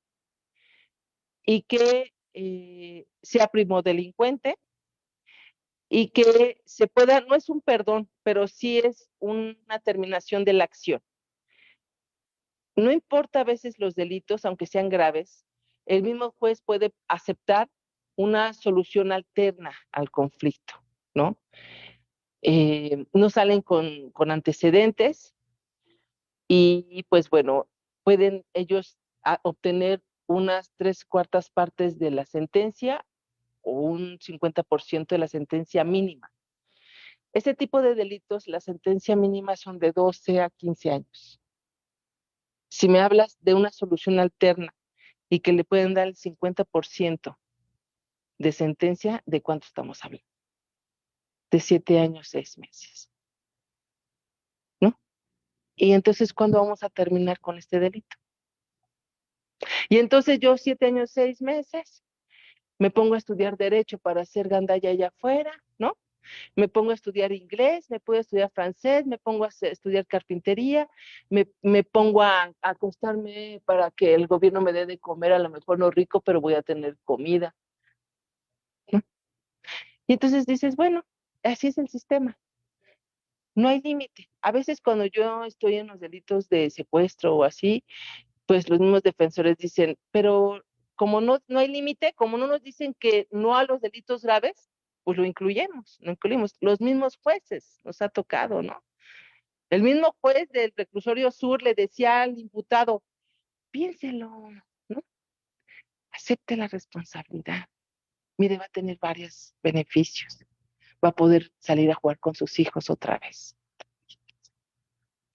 y que sea primo delincuente y que se pueda, no es un perdón, pero sí es una terminación de la acción. No importa a veces los delitos, aunque sean graves, el mismo juez puede aceptar una solución alterna al conflicto, ¿no? No salen con antecedentes y pues bueno, pueden ellos obtener unas 3/4 partes de la sentencia o un 50% de la sentencia mínima. Este tipo de delitos, la sentencia mínima son de 12 a 15 años. Si me hablas de una solución alterna y que le pueden dar el 50% de sentencia, ¿de cuánto estamos hablando? De 7 años, 6 meses, ¿no? Y entonces, ¿cuándo vamos a terminar con este delito? Y entonces yo 7 años, 6 meses, me pongo a estudiar derecho para hacer gandalla allá afuera, ¿no? Me pongo a estudiar inglés, me puedo estudiar francés, me pongo a estudiar carpintería, me pongo a acostarme para que el gobierno me dé de comer, a lo mejor no rico, pero voy a tener comida, ¿no? Y entonces dices, bueno, así es el sistema, no hay límite. A veces cuando yo estoy en los delitos de secuestro o así, pues los mismos defensores dicen, pero como no hay límite, como no nos dicen que no a los delitos graves, pues lo incluimos. Los mismos jueces nos ha tocado, ¿no? El mismo juez del reclusorio sur le decía al imputado, piénselo, ¿no? Acepte la responsabilidad. Mire, va a tener varios beneficios. Va a poder salir a jugar con sus hijos otra vez.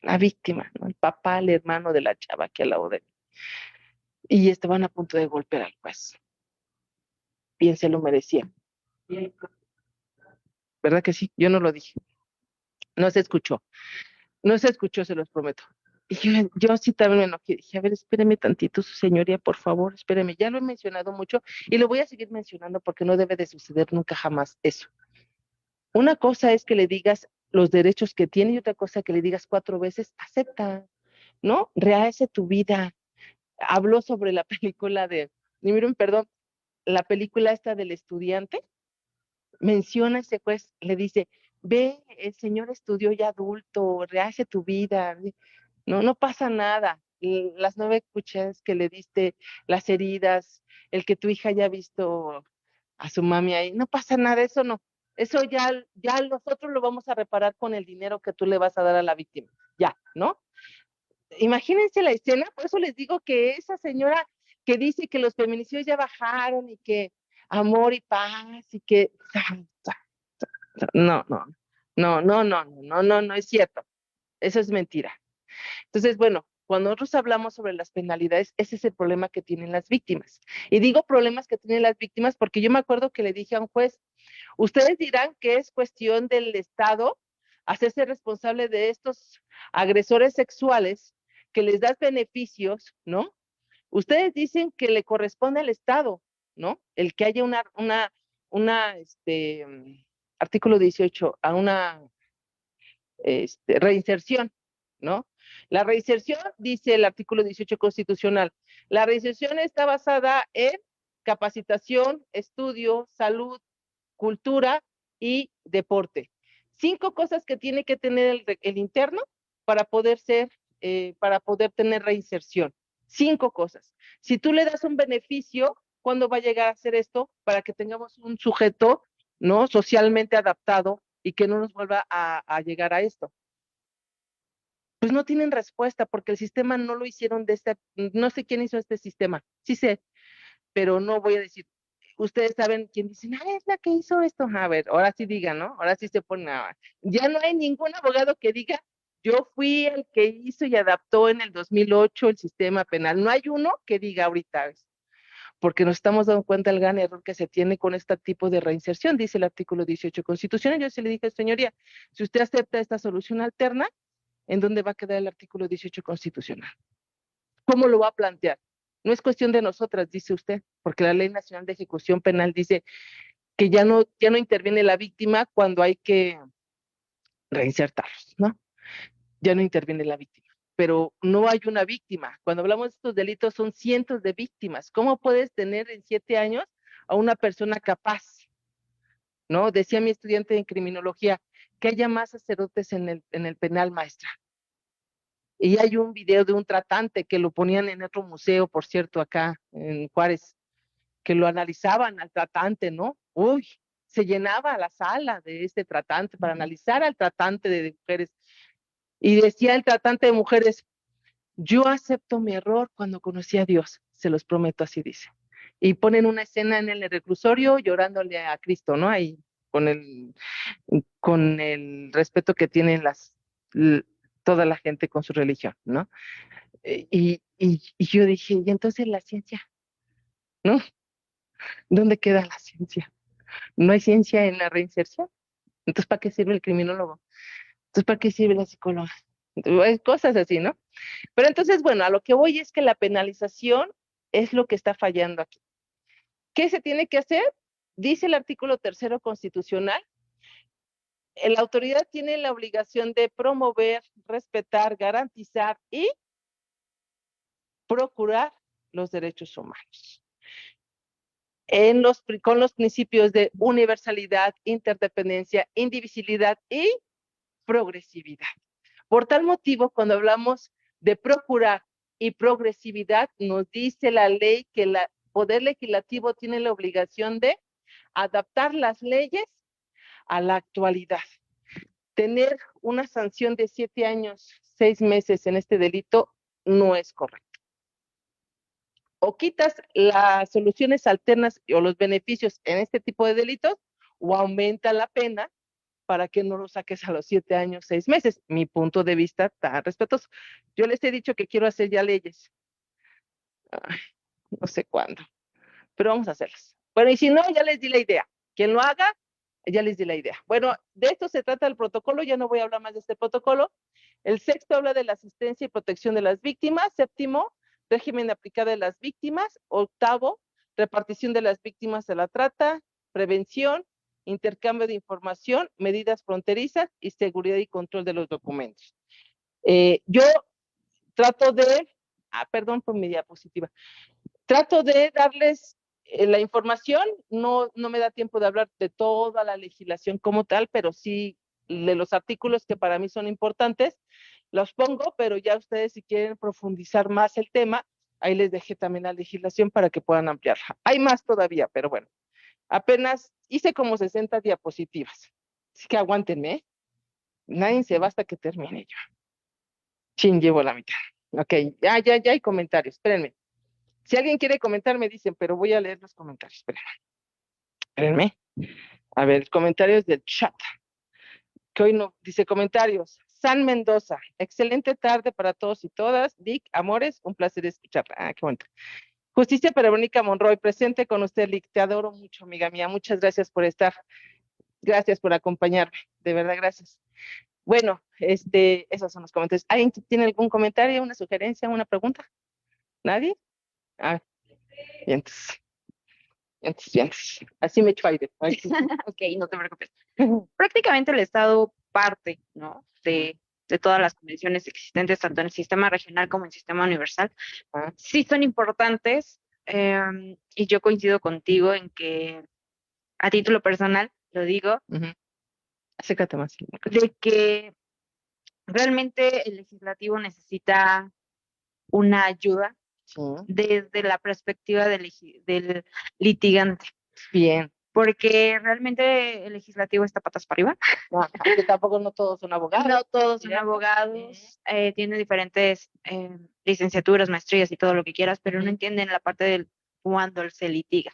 La víctima, ¿no? El papá, el hermano de la chava que al lado de él. Y estaban a punto de golpear al juez. Bien se lo merecía. ¿Verdad que sí? Yo no lo dije. No se escuchó. No se escuchó, se los prometo. Y yo sí también me enojé. Dije, a ver, espéreme tantito, su señoría, por favor, espéreme. Ya lo he mencionado mucho y lo voy a seguir mencionando porque no debe de suceder nunca jamás eso. Una cosa es que le digas los derechos que tiene y otra cosa que le digas 4 veces, acepta, ¿no? Rehace tu vida. Habló sobre la película y miren, perdón, la película esta del estudiante, menciona ese juez, le dice, ve, el señor estudió ya adulto, rehace tu vida, no pasa nada. Y las 9 cucharadas que le diste, las heridas, el que tu hija haya visto a su mami ahí, no pasa nada, eso no. Eso ya nosotros lo vamos a reparar con el dinero que tú le vas a dar a la víctima. Ya, ¿no? Imagínense la escena, por eso les digo que esa señora que dice que los feminicidios ya bajaron y que amor y paz y que no es cierto. Eso es mentira. Entonces, bueno, cuando nosotros hablamos sobre las penalidades, ese es el problema que tienen las víctimas. Y digo problemas que tienen las víctimas porque yo me acuerdo que le dije a un juez, Ustedes dirán que es cuestión del Estado hacerse responsable de estos agresores sexuales que les das beneficios, ¿no? Ustedes dicen que le corresponde al Estado, ¿no? El que haya artículo 18, a una reinserción, ¿no? La reinserción, dice el artículo 18 constitucional, la reinserción está basada en capacitación, estudio, salud, cultura y deporte. 5 cosas que tiene que tener el interno para poder para poder tener reinserción. 5 cosas. Si tú le das un beneficio, ¿cuándo va a llegar a ser esto? Para que tengamos un sujeto, ¿no? Socialmente adaptado y que no nos vuelva a llegar a esto. Pues no tienen respuesta porque el sistema no lo hicieron no sé quién hizo este sistema, sí sé, pero no voy a decir, ustedes saben quién dicen, es la que hizo esto, a ver, ahora sí digan, ¿no? Ahora sí se ponen ya no hay ningún abogado que diga, yo fui el que hizo y adaptó en el 2008 el sistema penal, no hay uno que diga ahorita eso, porque nos estamos dando cuenta del gran error que se tiene con este tipo de reinserción, dice el artículo 18 constitucional. Yo se le dije, señoría, si usted acepta esta solución alterna, ¿en dónde va a quedar el artículo 18 constitucional? ¿Cómo lo va a plantear? No es cuestión de nosotras, dice usted, porque la Ley Nacional de Ejecución Penal dice que ya no interviene la víctima cuando hay que reinsertarlos, ¿no? Ya no interviene la víctima, pero no hay una víctima. Cuando hablamos de estos delitos son cientos de víctimas. ¿Cómo puedes tener en 7 años a una persona capaz? ¿No? Decía mi estudiante en criminología, que haya más sacerdotes en el penal, maestra. Y hay un video de un tratante que lo ponían en otro museo, por cierto, acá en Juárez, que lo analizaban al tratante, ¿no? Uy, se llenaba la sala de este tratante para analizar al tratante de mujeres. Y decía el tratante de mujeres, yo acepto mi error cuando conocí a Dios, se los prometo, así dice. Y ponen una escena en el reclusorio llorándole a Cristo, ¿no? Ahí con el respeto que tienen toda la gente con su religión, ¿no? Y yo dije, ¿y entonces la ciencia? ¿No? ¿Dónde queda la ciencia? No hay ciencia en la reinserción. Entonces, ¿para qué sirve el criminólogo? Entonces, ¿para qué sirve la psicóloga? Cosas así, ¿no? Pero entonces, bueno, a lo que voy es que la penalización es lo que está fallando aquí. ¿Qué se tiene que hacer? Dice el artículo 3 constitucional, la autoridad tiene la obligación de promover, respetar, garantizar y procurar los derechos humanos. Con los principios de universalidad, interdependencia, indivisibilidad y progresividad. Por tal motivo, cuando hablamos de procurar y progresividad, nos dice la ley que el Poder Legislativo tiene la obligación de adaptar las leyes a la actualidad. Tener una sanción de 7 años, 6 meses en este delito no es correcto. O quitas las soluciones alternas o los beneficios en este tipo de delitos, o aumenta la pena para que no lo saques a los 7 años, 6 meses. Mi punto de vista tan respetuoso. Yo les he dicho que quiero hacer ya leyes. Ay, no sé cuándo, pero vamos a hacerlas. Bueno, y si no, ya les di la idea. Quien lo haga, ya les di la idea. Bueno, de esto se trata el protocolo, ya no voy a hablar más de este protocolo. El sexto habla de la asistencia y protección de las víctimas. Séptimo, régimen aplicado de las víctimas. Octavo, repartición de las víctimas de la trata, prevención, intercambio de información, medidas fronterizas y seguridad y control de los documentos. Yo trato de, perdón por mi diapositiva, trato de darles la información, no me da tiempo de hablar de toda la legislación como tal, pero sí de los artículos que para mí son importantes, los pongo, pero ya ustedes si quieren profundizar más el tema, ahí les dejé también la legislación para que puedan ampliarla. Hay más todavía, pero bueno, apenas hice como 60 diapositivas, así que aguántenme, ¿eh? Nadie se va hasta que termine yo. Chin, llevo la mitad. Ok, ya hay comentarios, espérenme. Si alguien quiere comentar, me dicen, pero voy a leer los comentarios. Espérenme. A ver, comentarios del chat. Que hoy no, dice comentarios. San Mendoza, excelente tarde para todos y todas. Lick, amores, un placer escucharla. Qué bonito. Justicia para Verónica Monroy, presente con usted, Lick. Te adoro mucho, amiga mía. Muchas gracias por estar. Gracias por acompañarme, de verdad, gracias. Bueno, esos son los comentarios. ¿Alguien tiene algún comentario, una sugerencia, una pregunta? ¿Nadie? Ah, bien, bien. Así me echo aire. Ay, sí. Ok, no te preocupes. Prácticamente el Estado parte, ¿no? De todas las convenciones existentes, tanto en el sistema regional como en el sistema universal. Ah, Sí son importantes, y yo coincido contigo en que, a título personal, lo digo, ujú. Acércate más. de que realmente el legislativo necesita una ayuda Sí, desde la perspectiva del litigante, bien. porque realmente el legislativo está patas para arriba. No, aunque tampoco no todos son abogados. No todos son ¿cierto? abogados, tienen diferentes licenciaturas, maestrías y todo lo que quieras, pero no entienden la parte del cuando se litiga.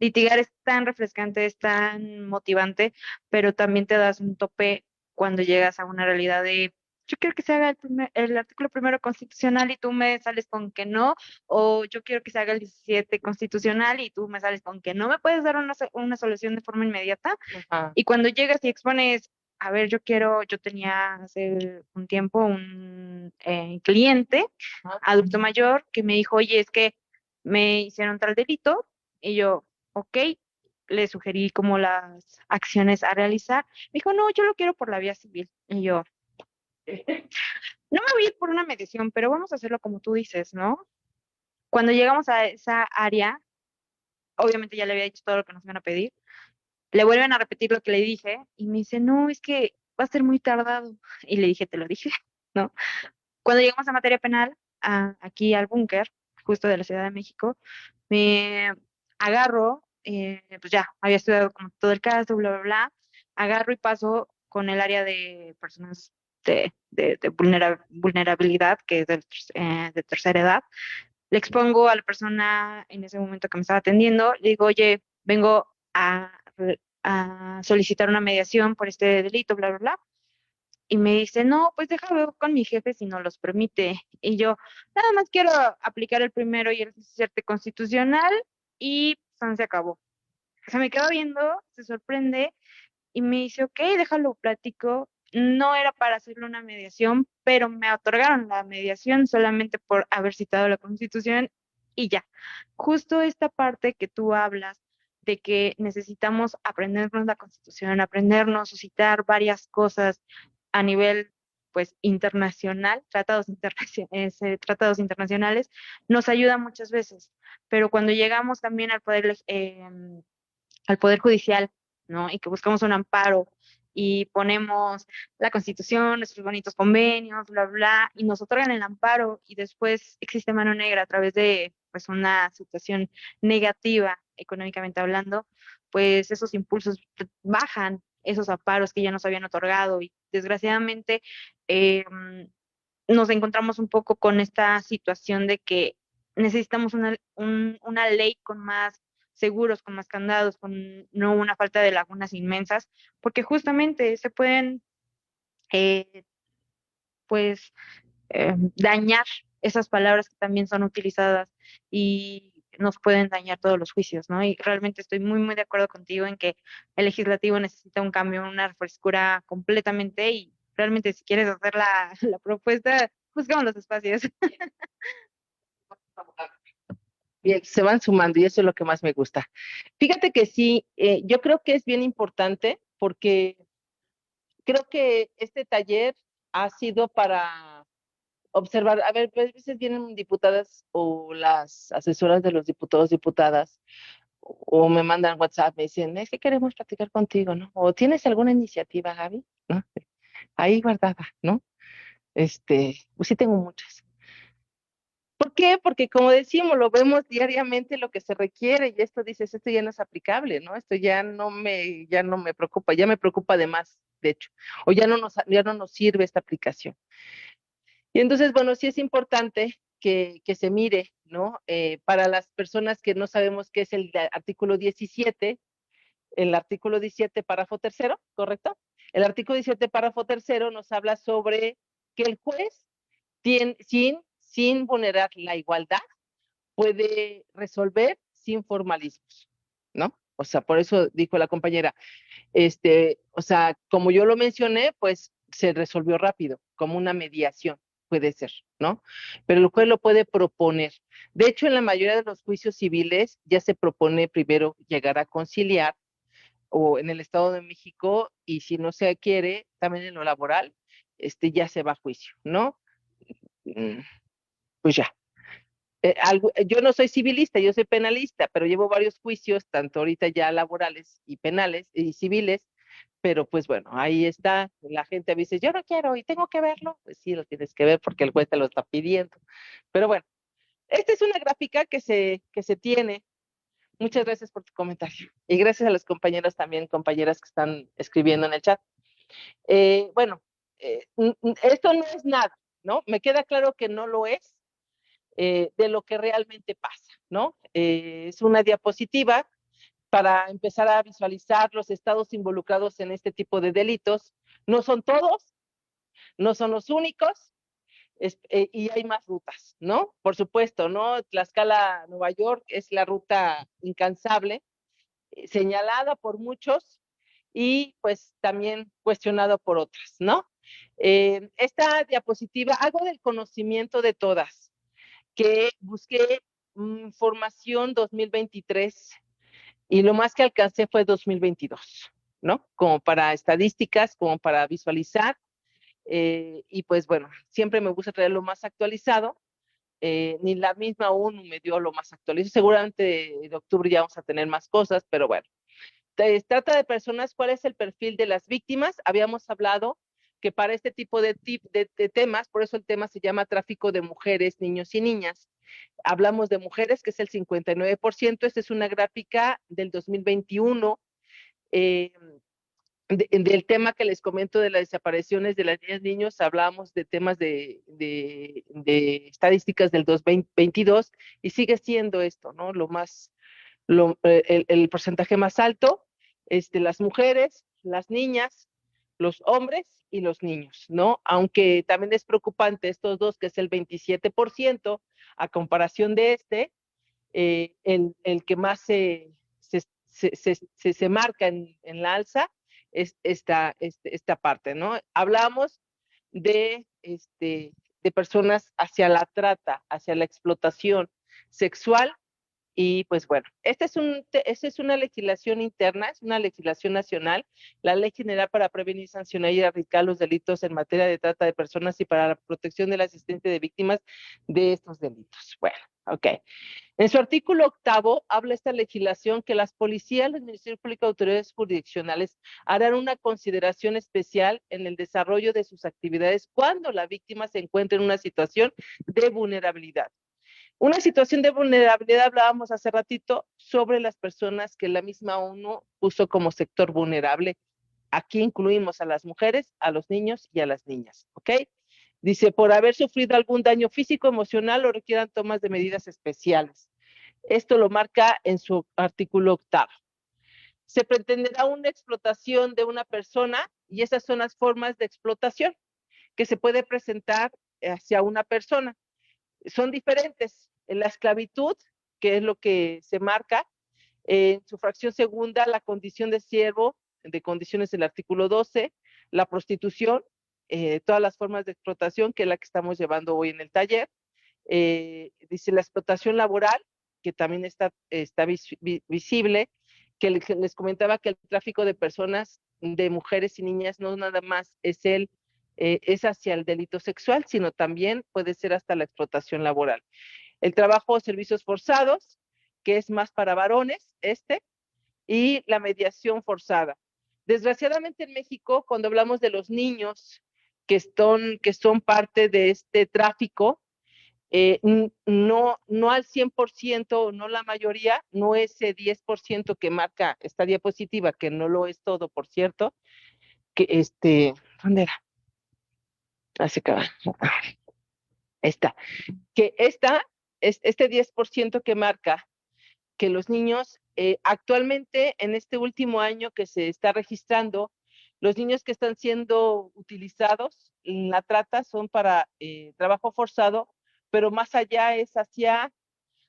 Litigar es tan refrescante, es tan motivante, pero también te das un tope cuando llegas a una realidad de yo quiero que se haga el artículo primero constitucional y tú me sales con que no, o yo quiero que se haga el 17 constitucional y tú me sales con que no me puedes dar una solución de forma inmediata. Ajá. Y cuando llegas y expones, a ver, yo tenía hace un tiempo un cliente Ajá. adulto mayor que me dijo, oye, es que me hicieron tal delito, y yo, ok, le sugerí como las acciones a realizar. Me dijo, no, yo lo quiero por la vía civil. Y yo, no me voy a ir por una mediación, pero vamos a hacerlo como tú dices, ¿no? Cuando llegamos a esa área, obviamente ya le había dicho todo lo que nos iban a pedir, le vuelven a repetir lo que le dije y me dice, no, es que va a ser muy tardado. Y le dije, te lo dije, ¿no? Cuando llegamos a materia penal, aquí al búnker, justo de la Ciudad de México, me agarro, pues ya, había estudiado como todo el caso, bla, bla, bla, agarro y paso con el área de personas de vulnerabilidad, que es de tercera edad. Le expongo a la persona en ese momento que me estaba atendiendo, le digo, oye, vengo a solicitar una mediación por este delito, bla, bla, bla. Y me dice, no, pues déjame ver con mi jefe si no los permite. Y yo, nada más quiero aplicar el primero y el 17 constitucional y pues, se acabó. Se me queda viendo, se sorprende y me dice, ok, déjalo platico. No era para hacerle una mediación, pero me otorgaron la mediación solamente por haber citado la Constitución y ya. Justo esta parte que tú hablas de que necesitamos aprendernos la Constitución, aprendernos, citar varias cosas a nivel pues internacional, tratados internacionales, nos ayuda muchas veces, pero cuando llegamos también al poder judicial, ¿no? Y que buscamos un amparo y ponemos la Constitución, nuestros bonitos convenios, bla, bla, y nos otorgan el amparo y después existe mano negra a través de pues una situación negativa económicamente hablando, pues esos impulsos bajan, esos amparos que ya nos habían otorgado y desgraciadamente eh, nos encontramos un poco con esta situación de que necesitamos una ley con más seguros, con más candados, con no una falta de lagunas inmensas, porque justamente se pueden, eh, pues, dañar esas palabras que también son utilizadas y nos pueden dañar todos los juicios, ¿no? Y realmente estoy muy, muy de acuerdo contigo en que el legislativo necesita un cambio, una refrescura completamente y realmente si quieres hacer la propuesta, buscamos los espacios. Bien, se van sumando y eso es lo que más me gusta. Fíjate que sí, yo creo que es bien importante porque creo que este taller ha sido para observar, a ver, pues, a veces vienen diputadas o las asesoras de los diputados, diputadas, o me mandan WhatsApp, me dicen, es que queremos platicar contigo, ¿no? O tienes alguna iniciativa, Gaby, ¿no? Ahí guardada, ¿no? Pues sí tengo muchas. ¿Por qué? Porque como decimos, lo vemos diariamente lo que se requiere y esto dices, esto ya no es aplicable, ¿no? Esto ya no me preocupa, ya me preocupa de más, de hecho, o ya no nos sirve esta aplicación. Y entonces, bueno, sí es importante que se mire, ¿no? Para las personas que no sabemos qué es artículo 17, el artículo 17, párrafo tercero, ¿correcto? El artículo 17, párrafo tercero nos habla sobre que el juez, sin vulnerar la igualdad, puede resolver sin formalismos, ¿no? O sea, por eso dijo la compañera, O sea, como yo lo mencioné, pues se resolvió rápido, como una mediación, puede ser, ¿no? Pero el juez lo puede proponer. De hecho, en la mayoría de los juicios civiles ya se propone primero llegar a conciliar, o en el Estado de México, y si no se quiere, también en lo laboral, ya se va a juicio, ¿no? Mm, Pues ya. Yo no soy civilista, yo soy penalista, pero llevo varios juicios, tanto ahorita ya laborales y penales y civiles, pero pues bueno, ahí está, la gente dice, yo no quiero y tengo que verlo, pues sí, lo tienes que ver porque el juez te lo está pidiendo. Pero bueno, esta es una gráfica que se tiene. Muchas gracias por tu comentario y gracias a los compañeros también, compañeras que están escribiendo en el chat. Bueno, esto no es nada, ¿no? Me queda claro que no lo es, de lo que realmente pasa, ¿no? Es una diapositiva para empezar a visualizar los estados involucrados en este tipo de delitos. No son todos, no son los únicos, y hay más rutas, ¿no? Por supuesto, ¿no? Tlaxcala, Nueva York es la ruta incansable, señalada por muchos y pues también cuestionado por otras, ¿no? Esta diapositiva hago del conocimiento de todas, que busqué formación 2023 y lo más que alcancé fue 2022, ¿no? Como para estadísticas, como para visualizar, y pues bueno, siempre me gusta traer lo más actualizado. Ni la misma ONU me dio lo más actualizado. Seguramente en octubre ya vamos a tener más cosas, pero bueno. Trata de personas, ¿cuál es el perfil de las víctimas? Habíamos hablado que para este tipo de temas, por eso el tema se llama tráfico de mujeres, niños y niñas. Hablamos de mujeres, que es el 59%. Esta es una gráfica del 2021. Eh, del tema que les comento de las desapariciones de las niñas y niños, hablábamos de temas de estadísticas del 2022 y sigue siendo esto, ¿no? El porcentaje más alto, las mujeres, las niñas, los hombres y los niños, ¿no? Aunque también es preocupante estos dos, que es el 27%, a comparación de el que más se marca en la alza es esta parte, ¿no? Hablamos de personas hacia la trata, hacia la explotación sexual. Y pues bueno, esta es una legislación interna, es una legislación nacional, la Ley General para Prevenir, Sancionar y Erradicar los Delitos en Materia de Trata de Personas y para la Protección de la Asistencia de Víctimas de estos delitos. Bueno, ok. En su artículo 8 habla esta legislación que las policías, los ministerios públicos, autoridades jurisdiccionales harán una consideración especial en el desarrollo de sus actividades cuando la víctima se encuentre en una situación de vulnerabilidad. Una situación de vulnerabilidad, hablábamos hace ratito sobre las personas que la misma ONU puso como sector vulnerable. Aquí incluimos a las mujeres, a los niños y a las niñas, ¿ok? Dice, por haber sufrido algún daño físico, emocional o requieran tomas de medidas especiales. Esto lo marca en su artículo 8. Se pretenderá una explotación de una persona y esas son las formas de explotación que se puede presentar hacia una persona. Son diferentes. En la esclavitud, que es lo que se marca, en su fracción segunda, la condición de siervo, de condiciones del artículo 12, la prostitución, todas las formas de explotación, que es la que estamos llevando hoy en el taller. Dice la explotación laboral, que también está visible, que les comentaba que el tráfico de personas, de mujeres y niñas, no nada más es hacia el delito sexual, sino también puede ser hasta la explotación laboral. El trabajo o servicios forzados, que es más para varones, y la mediación forzada. Desgraciadamente en México, cuando hablamos de los niños que son parte de este tráfico, no al 100%, no la mayoría, no ese 10% que marca esta diapositiva, que no lo es todo, por cierto, que ¿dónde era? Así que esta, este 10% que marca que los niños, actualmente en este último año que se está registrando, los niños que están siendo utilizados en la trata son para trabajo forzado, pero más allá es hacia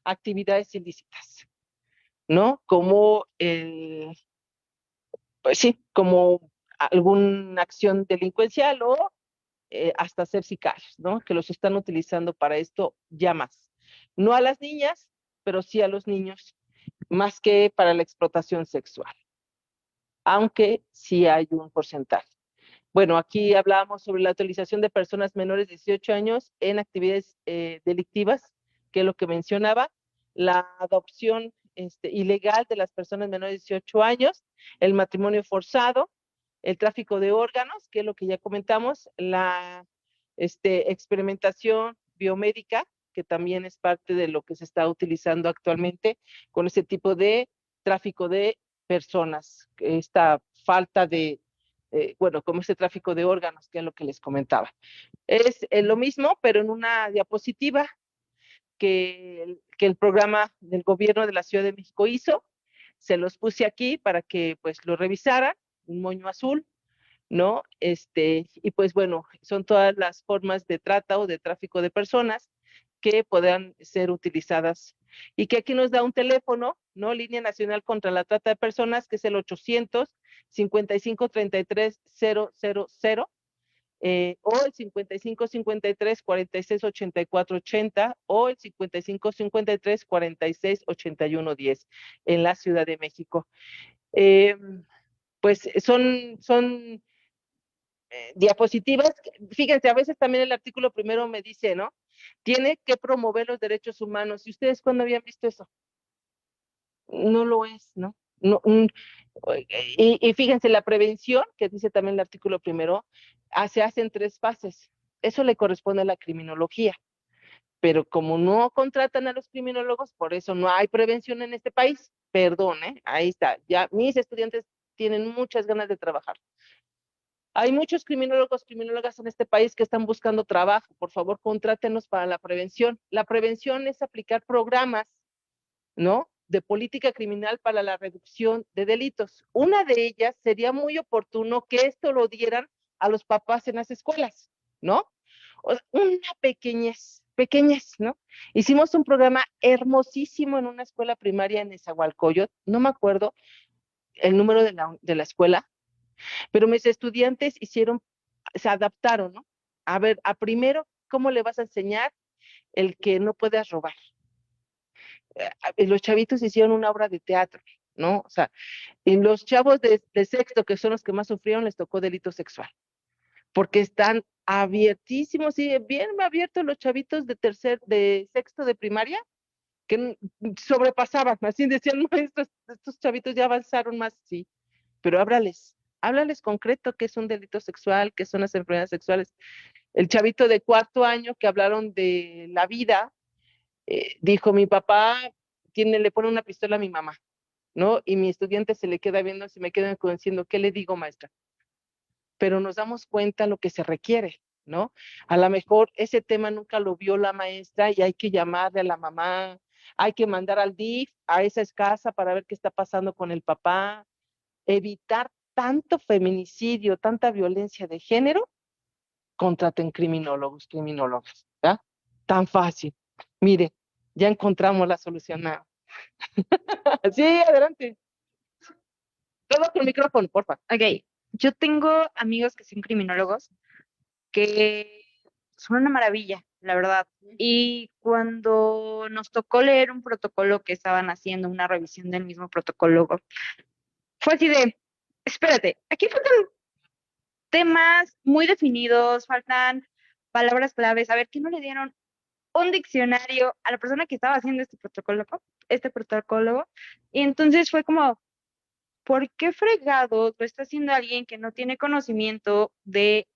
actividades ilícitas, ¿no? Como pues sí, como alguna acción delincuencial o hasta ser sicarios, ¿no? Que los están utilizando para esto ya más. No a las niñas, pero sí a los niños, más que para la explotación sexual, aunque sí hay un porcentaje. Bueno, aquí hablábamos sobre la utilización de personas menores de 18 años en actividades delictivas, que es lo que mencionaba, la adopción ilegal de las personas menores de 18 años, el matrimonio forzado, el tráfico de órganos, que es lo que ya comentamos, la experimentación biomédica, que también es parte de lo que se está utilizando actualmente con ese tipo de tráfico de personas, esta falta de bueno, como ese tráfico de órganos, que es lo que les comentaba. Es lo mismo, pero en una diapositiva que el programa del gobierno de la Ciudad de México hizo. Se los puse aquí para que pues lo revisaran, un moño azul, ¿no? Y pues bueno, son todas las formas de trata o de tráfico de personas que puedan ser utilizadas. Y que aquí nos da un teléfono, ¿no? Línea Nacional contra la Trata de Personas, que es el 800-5533-000, o el 5553-468480, o el 5553-468110 en la Ciudad de México. Eh, pues son diapositivas. Fíjense, a veces también el artículo primero me dice, ¿no? Tiene que promover los derechos humanos. ¿Y ustedes cuándo habían visto eso? No lo es, ¿no? No, y fíjense, la prevención, que dice también el artículo primero, se hace en 3 fases. Eso le corresponde a la criminología. Pero como no contratan a los criminólogos, por eso no hay prevención en este país. Perdón, ¿eh? Ahí está. Ya mis estudiantes tienen muchas ganas de trabajar. Hay muchos criminólogos, criminólogas en este país que están buscando trabajo. Por favor, contrátenos para la prevención. La prevención es aplicar programas, ¿no? De política criminal para la reducción de delitos. Una de ellas sería muy oportuno que esto lo dieran a los papás en las escuelas, ¿no? Una pequeñez, ¿no? Hicimos un programa hermosísimo en una escuela primaria en Nezahualcóyotl, no me acuerdo el número de la escuela, pero mis estudiantes se adaptaron, ¿no? A ver, a primero, ¿cómo le vas a enseñar el que no puedas robar? Los chavitos hicieron una obra de teatro, ¿no? O sea, y los chavos de sexto, que son los que más sufrieron, les tocó delito sexual, porque están abiertísimos y bien abiertos los chavitos de sexto de primaria, que sobrepasaban, así decían, no, estos chavitos ya avanzaron más, sí, pero háblales concreto qué es un delito sexual, qué son las enfermedades sexuales. El chavito de 4 año que hablaron de la vida, dijo, mi papá le pone una pistola a mi mamá, ¿no? Y mi estudiante se le queda viendo, se me queda diciendo, ¿qué le digo, maestra? Pero nos damos cuenta lo que se requiere, ¿no? A lo mejor ese tema nunca lo vio la maestra y hay que llamarle a la mamá, hay que mandar al DIF a esa casa para ver qué está pasando con el papá, evitar tanto feminicidio, tanta violencia de género, contraten criminólogos, criminólogas, ¿ya? Tan fácil. Mire, ya encontramos la solución. Sí, adelante. Todo con micrófono, porfa. Ok, yo tengo amigos que son criminólogos que son una maravilla, la verdad. Y cuando nos tocó leer un protocolo que estaban haciendo, una revisión del mismo protocolo, fue así de, espérate, aquí faltan temas muy definidos, faltan palabras claves. A ver, ¿qué no le dieron un diccionario a la persona que estaba haciendo este protocolo? Este protocolo. Y entonces fue como, ¿por qué fregados lo está haciendo alguien que no tiene conocimiento de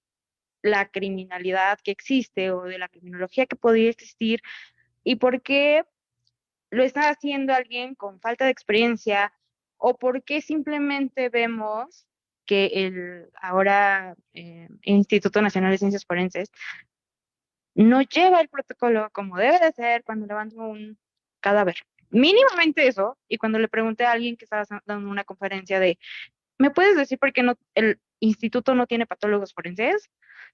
la criminalidad que existe o de la criminología que podría existir? ¿Y por qué lo está haciendo alguien con falta de experiencia? ¿O por qué simplemente vemos que el ahora Instituto Nacional de Ciencias Forenses no lleva el protocolo como debe de ser cuando levanta un cadáver? Mínimamente eso, y cuando le pregunté a alguien que estaba dando una conferencia de, ¿me puedes decir por qué no, el instituto no tiene patólogos forenses?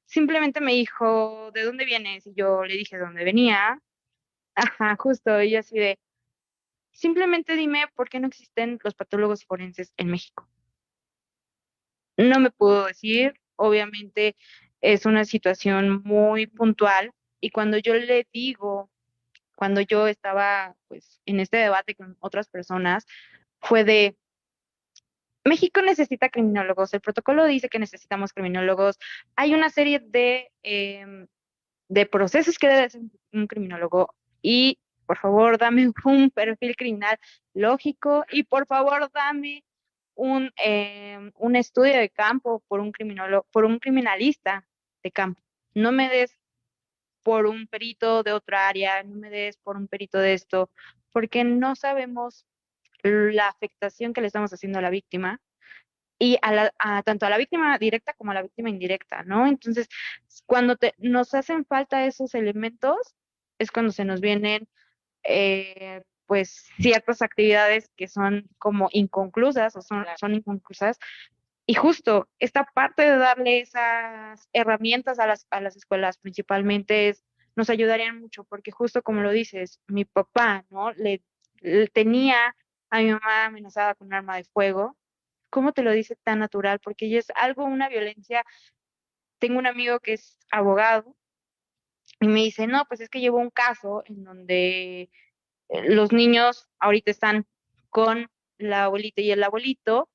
Simplemente me dijo, ¿de dónde vienes? Y yo le dije de dónde venía. Ajá, justo, y yo así de, simplemente dime por qué no existen los patólogos forenses en México. No me pudo decir, obviamente es una situación muy puntual y cuando yo le digo, cuando yo estaba pues en este debate con otras personas, fue de México necesita criminólogos, el protocolo dice que necesitamos criminólogos, hay una serie de procesos que debe hacer un criminólogo y por favor dame un perfil criminal lógico y por favor dame un estudio de campo por un criminólogo, por un criminalista de campo. No me des por un perito de otra área, no me des por un perito de esto, porque no sabemos la afectación que le estamos haciendo a la víctima y tanto a la víctima directa como a la víctima indirecta, ¿no? Entonces, cuando nos hacen falta esos elementos, es cuando se nos vienen, pues, ciertas actividades que son como inconclusas o son inconclusas. Y justo esta parte de darle esas herramientas a las escuelas principalmente nos ayudarían mucho, porque justo como lo dices, mi papá, ¿no? Le tenía a mi mamá amenazada con un arma de fuego. ¿Cómo te lo dice tan natural? Porque ella es algo, una violencia. Tengo un amigo que es abogado y me dice, no, pues es que llevo un caso en donde los niños ahorita están con la abuelita y el abuelito,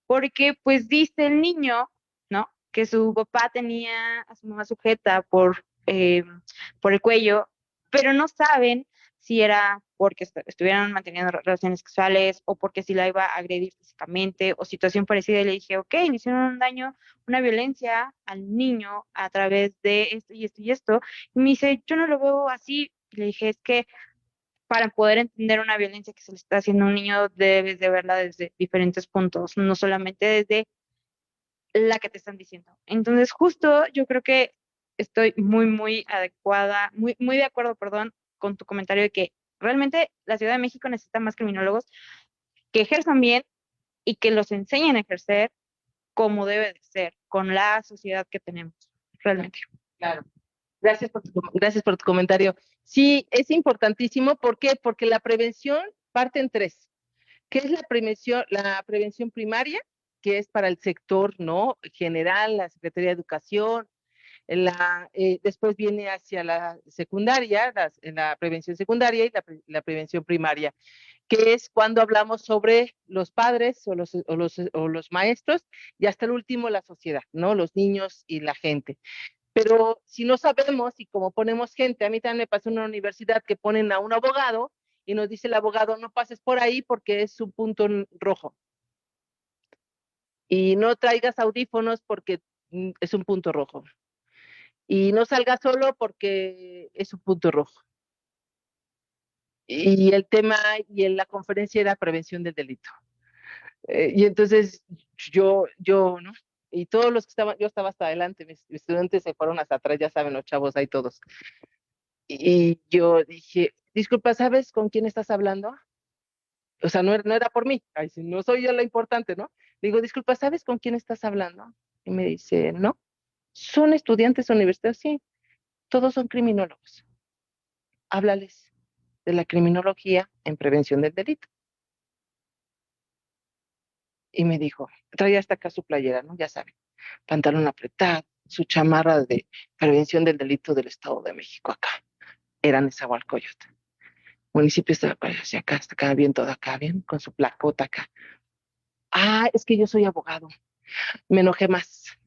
porque pues dice el niño, ¿no? Que su papá tenía a su mamá sujeta por el cuello, pero no saben si era porque estuvieran manteniendo relaciones sexuales o porque si la iba a agredir físicamente o situación parecida. Y le dije, ok, le hicieron un daño, una violencia al niño a través de esto y esto y esto. Y me dice, yo no lo veo así. Y le dije, es que para poder entender una violencia que se le está haciendo a un niño, debes de verla desde diferentes puntos, no solamente desde la que te están diciendo. Entonces, justo yo creo que estoy muy, muy adecuada, muy, muy de acuerdo, perdón, con tu comentario de que realmente la Ciudad de México necesita más criminólogos que ejerzan bien y que los enseñen a ejercer como debe de ser, con la sociedad que tenemos, realmente. Claro. Gracias por tu comentario. Sí, es importantísimo. ¿Por qué? Porque la prevención parte en tres. ¿Qué es la prevención? La prevención primaria, que es para el sector, ¿no? General, la Secretaría de Educación. Después viene hacia la secundaria, la prevención secundaria y la prevención primaria, que es cuando hablamos sobre los padres o los maestros y hasta el último la sociedad, ¿no? Los niños y la gente. Pero si no sabemos y como ponemos gente, a mí también me pasó en una universidad que ponen a un abogado y nos dice el abogado, no pases por ahí porque es un punto rojo. Y no traigas audífonos porque es un punto rojo. Y no salgas solo porque es un punto rojo. Y el tema y en la conferencia era prevención del delito. Y entonces ¿no? Y todos los que estaban, yo estaba hasta adelante, mis estudiantes se fueron hasta atrás, ya saben, los chavos ahí todos. Y yo dije, disculpa, ¿sabes con quién estás hablando? O sea, no era por mí, ay, si no soy yo la importante, ¿no? Digo, disculpa, ¿sabes con quién estás hablando? Y me dice, no, son estudiantes universitarios, sí, todos son criminólogos. Háblales de la criminología en prevención del delito. Y me dijo, traía hasta acá su playera, ¿no? Ya saben, pantalón apretado, su chamarra de prevención del delito del Estado de México acá. Era Nezahualcóyotl. Municipio estaba hacia acá, hasta acá, bien, todo acá, bien, con su placota acá. Ah, es que yo soy abogado. Me enojé más,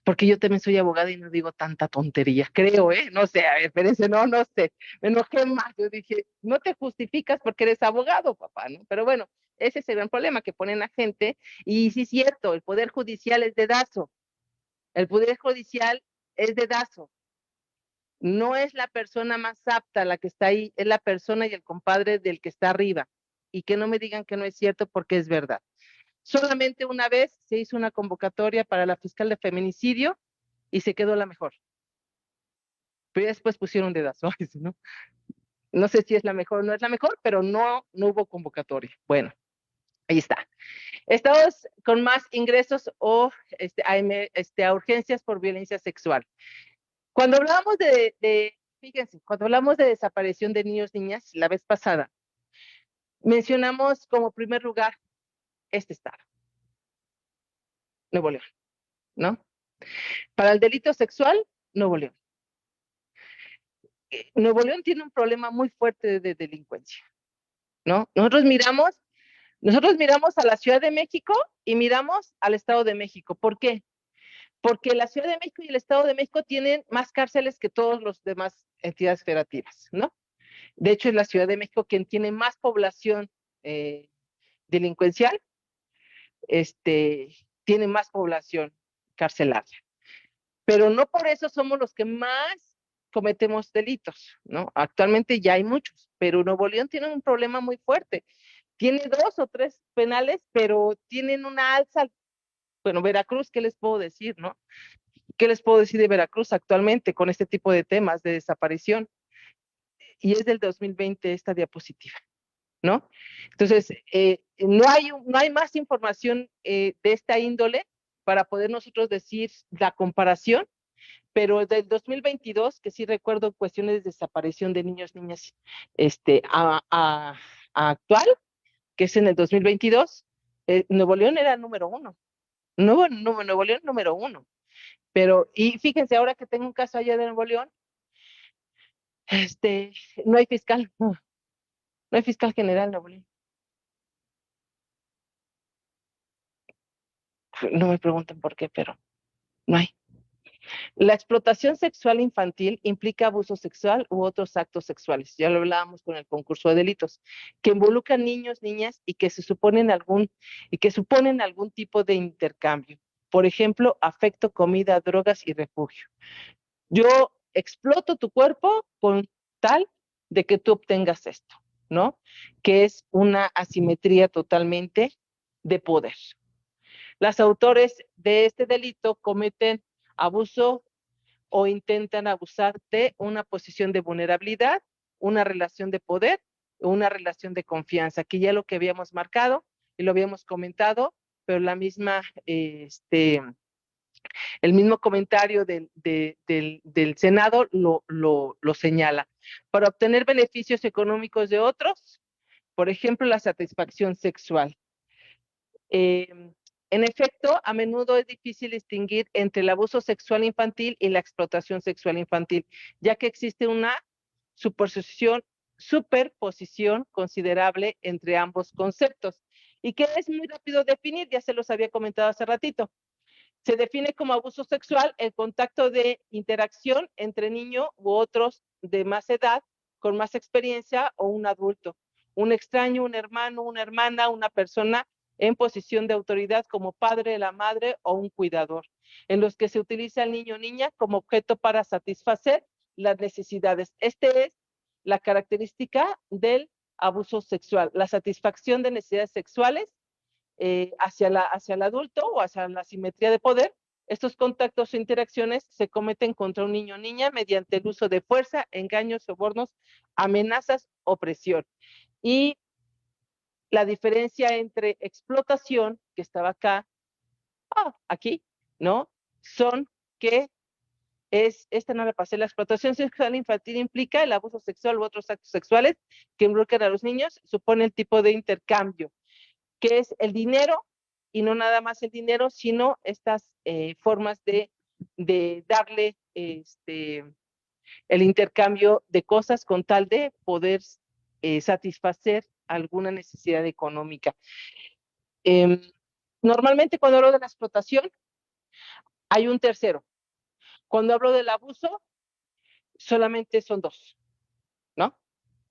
porque yo también soy abogada y no digo tanta tontería, creo, ¿eh? No sé, a ver, espérense, no sé. Me enojé más. Yo dije, no te justificas porque eres abogado, papá, ¿no? Pero bueno, ese es el gran problema, que ponen a gente, y sí es cierto, el Poder Judicial es dedazo. El Poder Judicial es dedazo. No es la persona más apta la que está ahí, es la persona y el compadre del que está arriba. Y que no me digan que no es cierto porque es verdad. Solamente una vez se hizo una convocatoria para la fiscal de feminicidio y se quedó la mejor. Pero después pusieron dedazo, ¿no? No sé si es la mejor o no es la mejor, pero no hubo convocatoria. Bueno, ahí está. Estamos con más ingresos a urgencias por violencia sexual. Cuando hablamos fíjense, cuando hablamos de desaparición de niños, niñas, la vez pasada, mencionamos como primer lugar este estado. Nuevo León, ¿no? Para el delito sexual, Nuevo León. Nuevo León tiene un problema muy fuerte de delincuencia, ¿no? Nosotros miramos a la Ciudad de México y miramos al Estado de México. ¿Por qué? Porque la Ciudad de México y el Estado de México tienen más cárceles que todos los demás entidades federativas, ¿no? De hecho, es la Ciudad de México quien tiene más población delincuencial, tiene más población carcelaria. Pero no por eso somos los que más cometemos delitos, ¿no? Actualmente ya hay muchos, pero Nuevo León tiene un problema muy fuerte. Tiene 2 o 3 penales, pero tienen una alza. Bueno, Veracruz, ¿qué les puedo decir, no? ¿Qué les puedo decir de Veracruz actualmente con este tipo de temas de desaparición? Y es del 2020 esta diapositiva, ¿no? Entonces, no hay más información de esta índole para poder nosotros decir la comparación, pero del 2022, que sí recuerdo cuestiones de desaparición de niños, niñas, a actual, que es en el 2022, Nuevo León era número uno. Nuevo León número uno. Pero, y fíjense, ahora que tengo un caso allá de Nuevo León, este, no hay fiscal, no hay fiscal general en Nuevo León. No me pregunten por qué, pero no hay. La explotación sexual infantil implica abuso sexual u otros actos sexuales. Ya lo hablábamos con el concurso de delitos, que involucran niños, niñas y que suponen algún tipo de intercambio. Por ejemplo, afecto, comida, drogas y refugio. Yo exploto tu cuerpo con tal de que tú obtengas esto, ¿no? Que es una asimetría totalmente de poder. Las autores de este delito cometen abuso o intentan abusar de una posición de vulnerabilidad, una relación de poder o una relación de confianza, que ya lo que habíamos marcado y lo habíamos comentado, pero el mismo comentario del Senado lo señala. Para obtener beneficios económicos de otros, por ejemplo, la satisfacción sexual. En efecto, a menudo es difícil distinguir entre el abuso sexual infantil y la explotación sexual infantil, ya que existe una superposición considerable entre ambos conceptos y que es muy rápido definir, ya se los había comentado hace ratito. Se define como abuso sexual el contacto de interacción entre niño u otros de más edad, con más experiencia o un adulto, un extraño, un hermano, una hermana, una persona en posición de autoridad como padre, la madre o un cuidador, en los que se utiliza al niño o niña como objeto para satisfacer las necesidades. Este es la característica del abuso sexual, la satisfacción de necesidades sexuales hacia el adulto o hacia la simetría de poder. Estos contactos o interacciones se cometen contra un niño o niña mediante el uso de fuerza, engaños, sobornos, amenazas o presión. Y la diferencia entre explotación, que estaba acá, aquí, ¿no? Son que esta no la pasé, la explotación sexual infantil implica el abuso sexual u otros actos sexuales que involucran a los niños, supone el tipo de intercambio, que es el dinero, y no nada más el dinero, sino estas formas de darle el intercambio de cosas con tal de poder satisfacer alguna necesidad económica. Eh, Normalmente cuando hablo de la explotación, hay un tercero. Cuando hablo del abuso, solamente son dos, ¿no?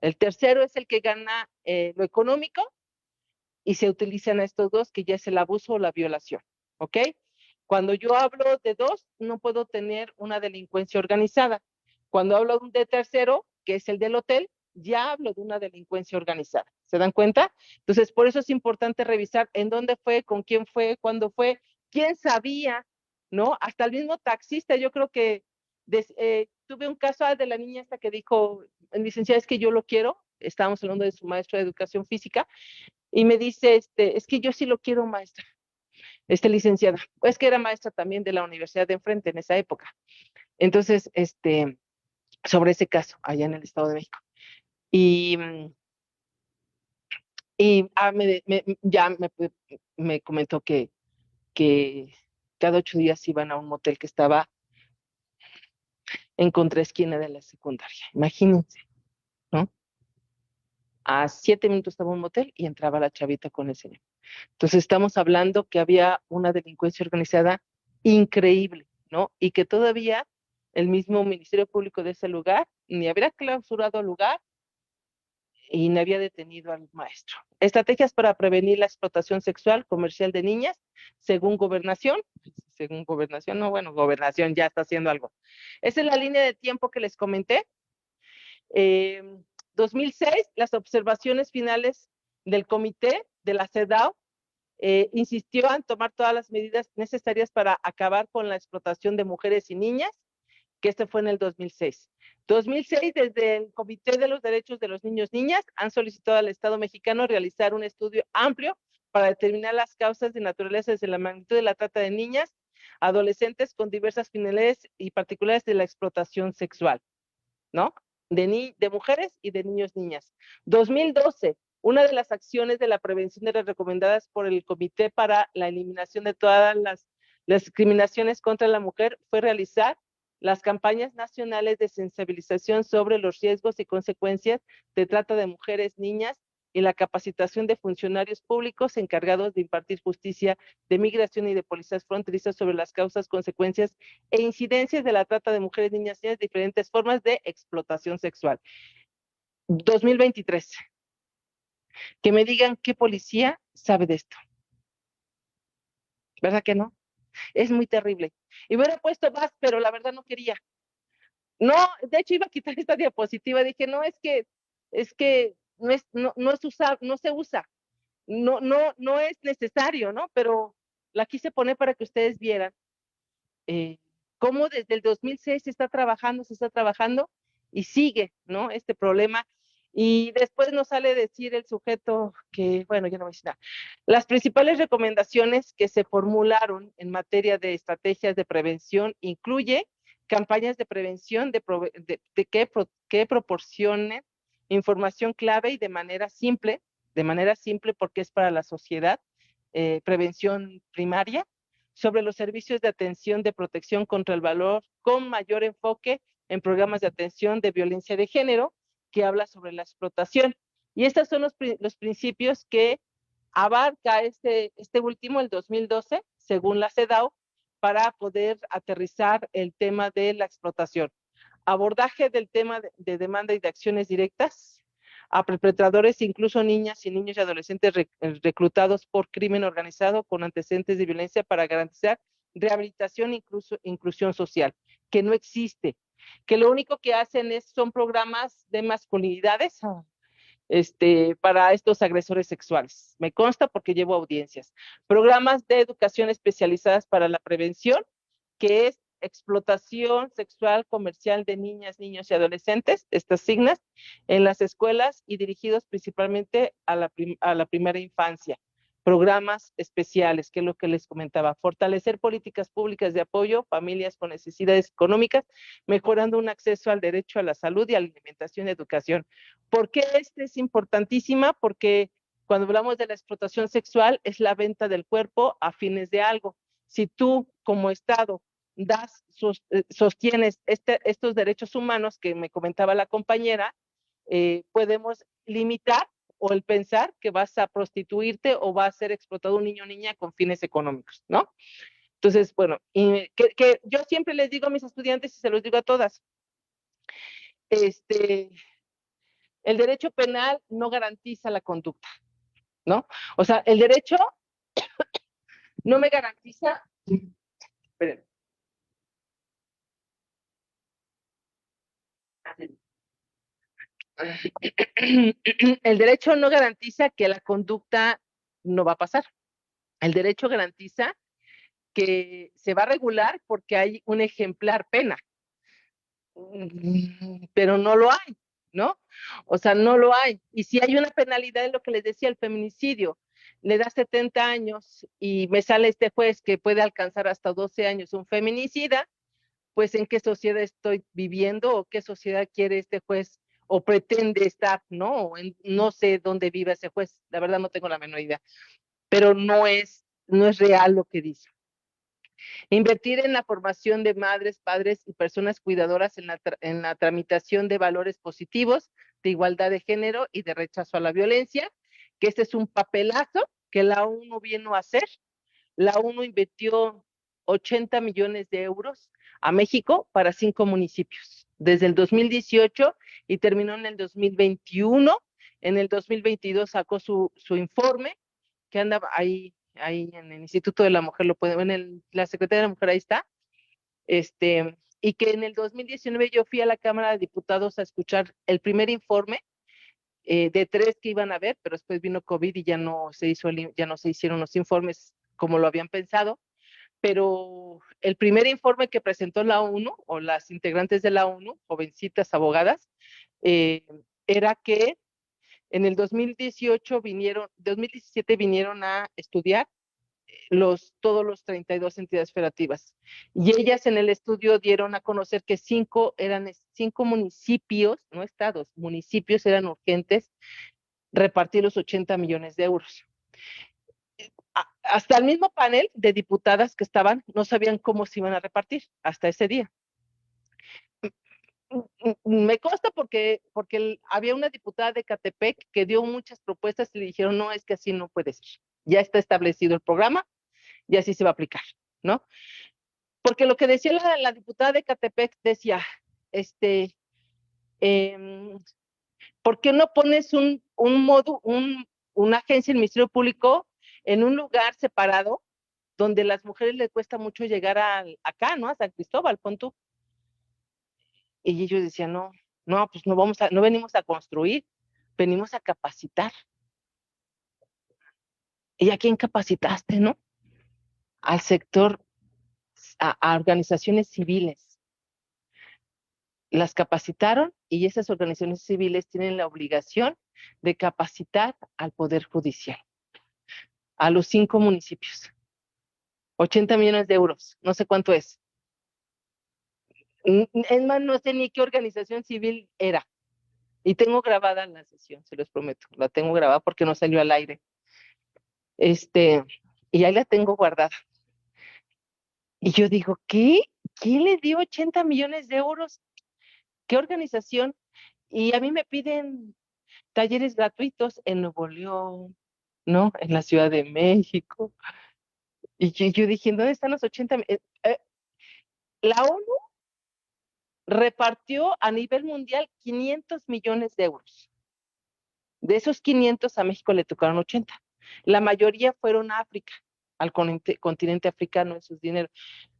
El tercero es el que gana lo económico y se utilizan estos dos, que ya es el abuso o la violación, ¿ok? Cuando yo hablo de dos, no puedo tener una delincuencia organizada. Cuando hablo de tercero, que es el del hotel, ya hablo de una delincuencia organizada. ¿Se dan cuenta? Entonces, por eso es importante revisar en dónde fue, con quién fue, cuándo fue, quién sabía, ¿no? Hasta el mismo taxista, yo creo que tuve un caso de la niña esta que dijo, licenciada, es que yo lo quiero, estábamos hablando de su maestro de educación física, y me dice, es que yo sí lo quiero, maestra, licenciada. Es que era maestra también de la universidad de enfrente en esa época. Entonces, sobre ese caso, allá en el Estado de México. Y, y ya me comentó que cada 8 días iban a un motel que estaba en contraesquina de la secundaria. Imagínense, ¿no? A 7 minutos estaba un motel y entraba la chavita con el señor. Entonces estamos hablando que había una delincuencia organizada increíble, ¿no? Y que todavía el mismo Ministerio Público de ese lugar ni habría clausurado el lugar y no había detenido al maestro. Estrategias para prevenir la explotación sexual comercial de niñas, según gobernación, no, bueno, gobernación ya está haciendo algo. Esa es la línea de tiempo que les comenté. 2006, las observaciones finales del comité de la CEDAW insistió en tomar todas las medidas necesarias para acabar con la explotación de mujeres y niñas, que este fue en el 2006. 2006, desde el Comité de los Derechos de los Niños y Niñas, han solicitado al Estado mexicano realizar un estudio amplio para determinar las causas de naturaleza desde la magnitud de la trata de niñas, adolescentes con diversas finalidades y particulares de la explotación sexual, ¿no? De mujeres y de niños, niñas. 2012, una de las acciones de la prevención de las recomendadas por el Comité para la Eliminación de todas las discriminaciones contra la mujer fue realizar las campañas nacionales de sensibilización sobre los riesgos y consecuencias de trata de mujeres, niñas y la capacitación de funcionarios públicos encargados de impartir justicia, de migración y de policías fronterizas sobre las causas, consecuencias e incidencias de la trata de mujeres, niñas y niñas, diferentes formas de explotación sexual. 2023. Que me digan qué policía sabe de esto. ¿Verdad que no? Es muy terrible. Y hubiera puesto más, pero la verdad no quería. No, de hecho iba a quitar esta diapositiva. Dije, no, es que no es usar, no se usa. No es necesario, ¿no? Pero la quise poner para que ustedes vieran cómo desde el 2006 se está trabajando y sigue, ¿no? Este problema. Y después nos sale decir el sujeto que, bueno, ya no voy a decir nada. Las principales recomendaciones que se formularon en materia de estrategias de prevención incluye campañas de prevención que proporcionen información clave y de manera simple porque es para la sociedad, prevención primaria, sobre los servicios de atención de protección contra el valor con mayor enfoque en programas de atención de violencia de género, que habla sobre la explotación. Y estos son los principios que abarca este último, el 2012, según la CEDAW, para poder aterrizar el tema de la explotación. Abordaje del tema de demanda y de acciones directas a perpetradores, incluso niñas y niños y adolescentes reclutados por crimen organizado con antecedentes de violencia para garantizar rehabilitación e inclusión social, que no existe, que lo único que hacen son programas de masculinidades para estos agresores sexuales. Me consta porque llevo audiencias. Programas de educación especializadas para la prevención, que es explotación sexual comercial de niñas, niños y adolescentes, estas signas, en las escuelas y dirigidos principalmente a la primera infancia. Programas especiales, que es lo que les comentaba, fortalecer políticas públicas de apoyo a familias con necesidades económicas, mejorando un acceso al derecho a la salud y a la alimentación y educación. ¿Por qué es importantísima? Porque cuando hablamos de la explotación sexual es la venta del cuerpo a fines de algo. Si tú como Estado sostienes estos derechos humanos que me comentaba la compañera, podemos limitar o el pensar que vas a prostituirte o va a ser explotado un niño o niña con fines económicos, ¿no? Entonces, bueno, que yo siempre les digo a mis estudiantes y se los digo a todas, el derecho penal no garantiza la conducta, ¿no? O sea, el derecho no me garantiza, esperen, el derecho no garantiza que la conducta no va a pasar. El derecho garantiza que se va a regular porque hay un ejemplar pena, pero no lo hay, ¿no? O sea, no lo hay. Y si hay una penalidad, es lo que les decía, el feminicidio, le da 70 años y me sale este juez que puede alcanzar hasta 12 años un feminicida, pues en qué sociedad estoy viviendo o qué sociedad quiere este juez o pretende estar, ¿no? No sé dónde vive ese juez, la verdad no tengo la menor idea, pero no es real lo que dice. Invertir en la formación de madres, padres y personas cuidadoras en la tramitación de valores positivos, de igualdad de género y de rechazo a la violencia, que este es un papelazo que la ONU vino a hacer. La ONU invirtió 80 millones de euros a México para 5 municipios, desde el 2018 y terminó en el 2021. En el 2022 sacó su informe, que anda ahí en el Instituto de la Mujer, lo pueden ver, la Secretaría de la Mujer ahí está, y que en el 2019 yo fui a la Cámara de Diputados a escuchar el primer informe de 3 que iban a ver, pero después vino COVID y ya no ya no se hicieron los informes como lo habían pensado, pero el primer informe que presentó la ONU o las integrantes de la ONU, jovencitas abogadas, eh, era que en el 2017 vinieron a estudiar todos los 32 entidades federativas. Y ellas en el estudio dieron a conocer que 5 municipios, no estados, municipios eran urgentes repartir los 80 millones de euros. Hasta el mismo panel de diputadas que estaban no sabían cómo se iban a repartir hasta ese día. Me consta porque había una diputada de Catepec que dio muchas propuestas y le dijeron, no, es que así no puede ser. Ya está establecido el programa y así se va a aplicar, ¿no? Porque lo que decía la diputada de Catepec decía, ¿por qué no pones una agencia del Ministerio Público en un lugar separado donde las mujeres les cuesta mucho llegar acá, ¿no? A San Cristóbal, pon tú. Y ellos decían, no, pues no venimos a construir, venimos a capacitar. ¿Y a quién capacitaste, no? Al sector, a organizaciones civiles. Las capacitaron y esas organizaciones civiles tienen la obligación de capacitar al Poder Judicial, a los 5 municipios. 80 millones de euros, no sé cuánto es. Es más, no sé ni qué organización civil era. Y tengo grabada la sesión, se los prometo. La tengo grabada porque no salió al aire. Y ahí la tengo guardada. Y yo digo, ¿qué? ¿Quién le dio 80 millones de euros? ¿Qué organización? Y a mí me piden talleres gratuitos en Nuevo León, ¿no? En la Ciudad de México. Y yo dije, ¿dónde están los 80? La ONU repartió a nivel mundial 500 millones de euros. De esos 500 a México le tocaron 80. La mayoría fueron a África, al continente africano, esos dineros.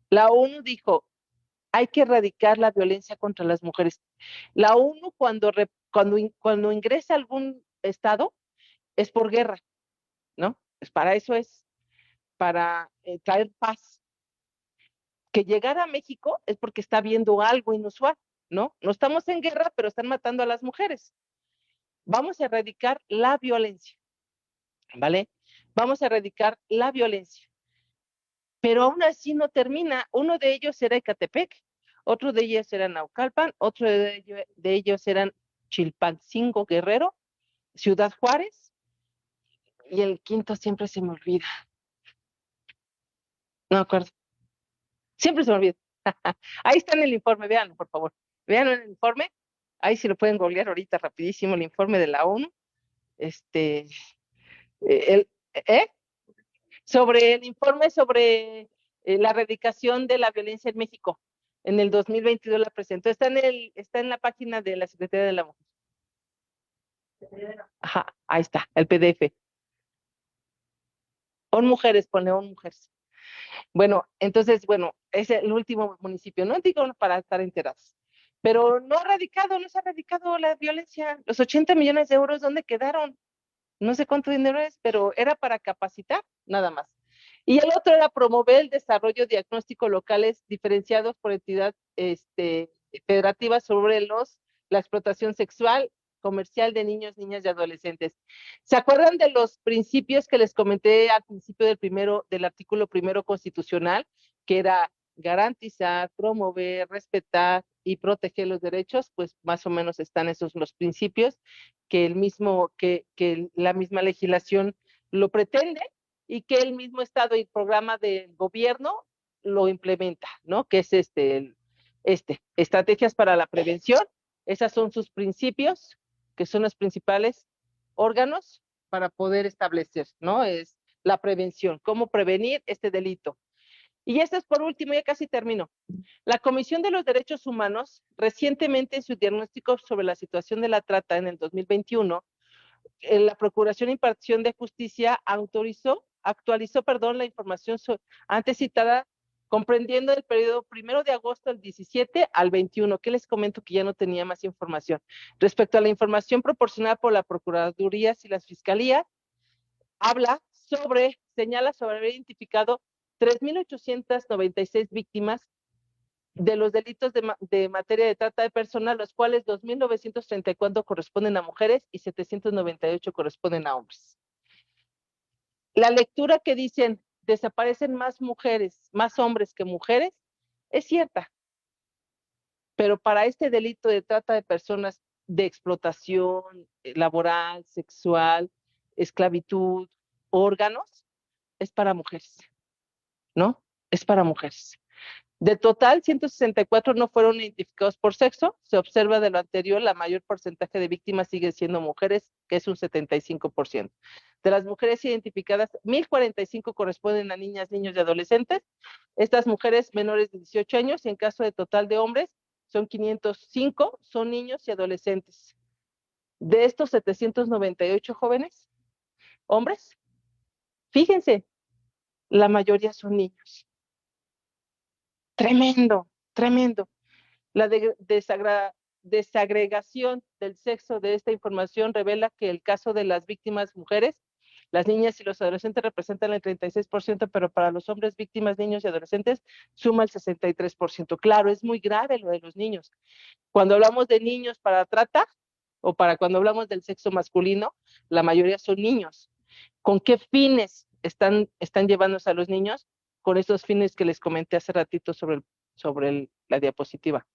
La ONU dijo, hay que erradicar la violencia contra las mujeres. La ONU cuando ingresa a algún estado es por guerra, ¿no? Pues para eso es, para traer paz. Que llegar a México es porque está viendo algo inusual, ¿no? No estamos en guerra, pero están matando a las mujeres. Vamos a erradicar la violencia, ¿vale? Vamos a erradicar la violencia. Pero aún así no termina. Uno de ellos era Ecatepec, otro de ellos era Naucalpan, otro de ellos eran Chilpancingo, Guerrero, Ciudad Juárez, y el quinto siempre se me olvida. No me acuerdo. Siempre se me olvida. Ahí está en el informe, véanlo, por favor. Véanlo en el informe. Ahí se lo pueden googlear ahorita rapidísimo, el informe de la ONU. El, ¿eh? Sobre el informe sobre la erradicación de la violencia en México. En el 2022 la presentó. Está en la página de la Secretaría de la Mujer. Ajá, ahí está, el PDF. On mujeres, pone on mujeres. Bueno, entonces, es el último municipio, no digo para estar enterados, pero no se ha erradicado la violencia. Los 80 millones de euros, ¿dónde quedaron? No sé cuánto dinero es, pero era para capacitar, nada más. Y el otro era promover el desarrollo diagnóstico locales diferenciados por entidad federativa sobre la explotación sexual comercial de niños, niñas y adolescentes. ¿Se acuerdan de los principios que les comenté al principio del artículo primero constitucional, que era garantizar, promover, respetar y proteger los derechos? Pues más o menos están esos los principios que la misma legislación lo pretende y que el mismo Estado y programa del gobierno lo implementa, ¿no? Que es estrategias para la prevención. Esas son sus principios, que son los principales órganos para poder establecer, ¿no? Es la prevención, cómo prevenir este delito. Y esto es por último, ya casi termino. La Comisión de los Derechos Humanos, recientemente en su diagnóstico sobre la situación de la trata en el 2021, la Procuración e Impartición de Justicia actualizó la información antes citada, comprendiendo el periodo 1 de agosto del 17 al 21, que les comento que ya no tenía más información. Respecto a la información proporcionada por la Procuraduría y las Fiscalías, señala sobre haber identificado 3.896 víctimas de los delitos de materia de trata de personas, los cuales 2.934 corresponden a mujeres y 798 corresponden a hombres. La lectura que dicen desaparecen más hombres que mujeres, es cierta, pero para este delito de trata de personas, de explotación laboral, sexual, esclavitud, órganos, es para mujeres, ¿no? Es para mujeres. De total, 164 no fueron identificados por sexo. Se observa de lo anterior, la mayor porcentaje de víctimas sigue siendo mujeres, que es un 75%. De las mujeres identificadas, 1.045 corresponden a niñas, niños y adolescentes. Estas mujeres menores de 18 años, y en caso de total de hombres, son 505, son niños y adolescentes. De estos 798 jóvenes, hombres, fíjense, la mayoría son niños. Tremendo, tremendo. La desagregación del sexo de esta información revela que el caso de las víctimas mujeres, las niñas y los adolescentes representan el 36%, pero para los hombres víctimas, niños y adolescentes suma el 63%. Claro, es muy grave lo de los niños. Cuando hablamos de niños para trata, o cuando hablamos del sexo masculino, la mayoría son niños. ¿Con qué fines están llevándose a los niños? Con esos fines que les comenté hace ratito sobre la diapositiva.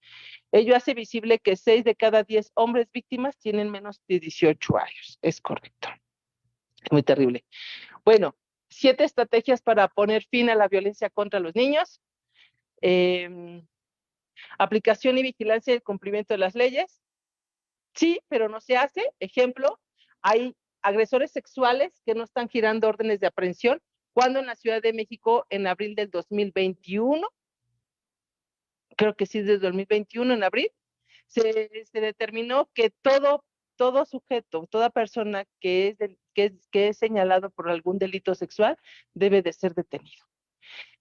Ello hace visible que 6 de cada 10 hombres víctimas tienen menos de 18 años. Es correcto. Es muy terrible. Bueno, 7 estrategias para poner fin a la violencia contra los niños. Aplicación y vigilancia del cumplimiento de las leyes. Sí, pero no se hace. Ejemplo, hay agresores sexuales que no están girando órdenes de aprehensión, cuando en la Ciudad de México, en abril del 2021, creo que sí, desde 2021, en abril, se determinó que todo sujeto, toda persona que es señalado por algún delito sexual debe de ser detenido.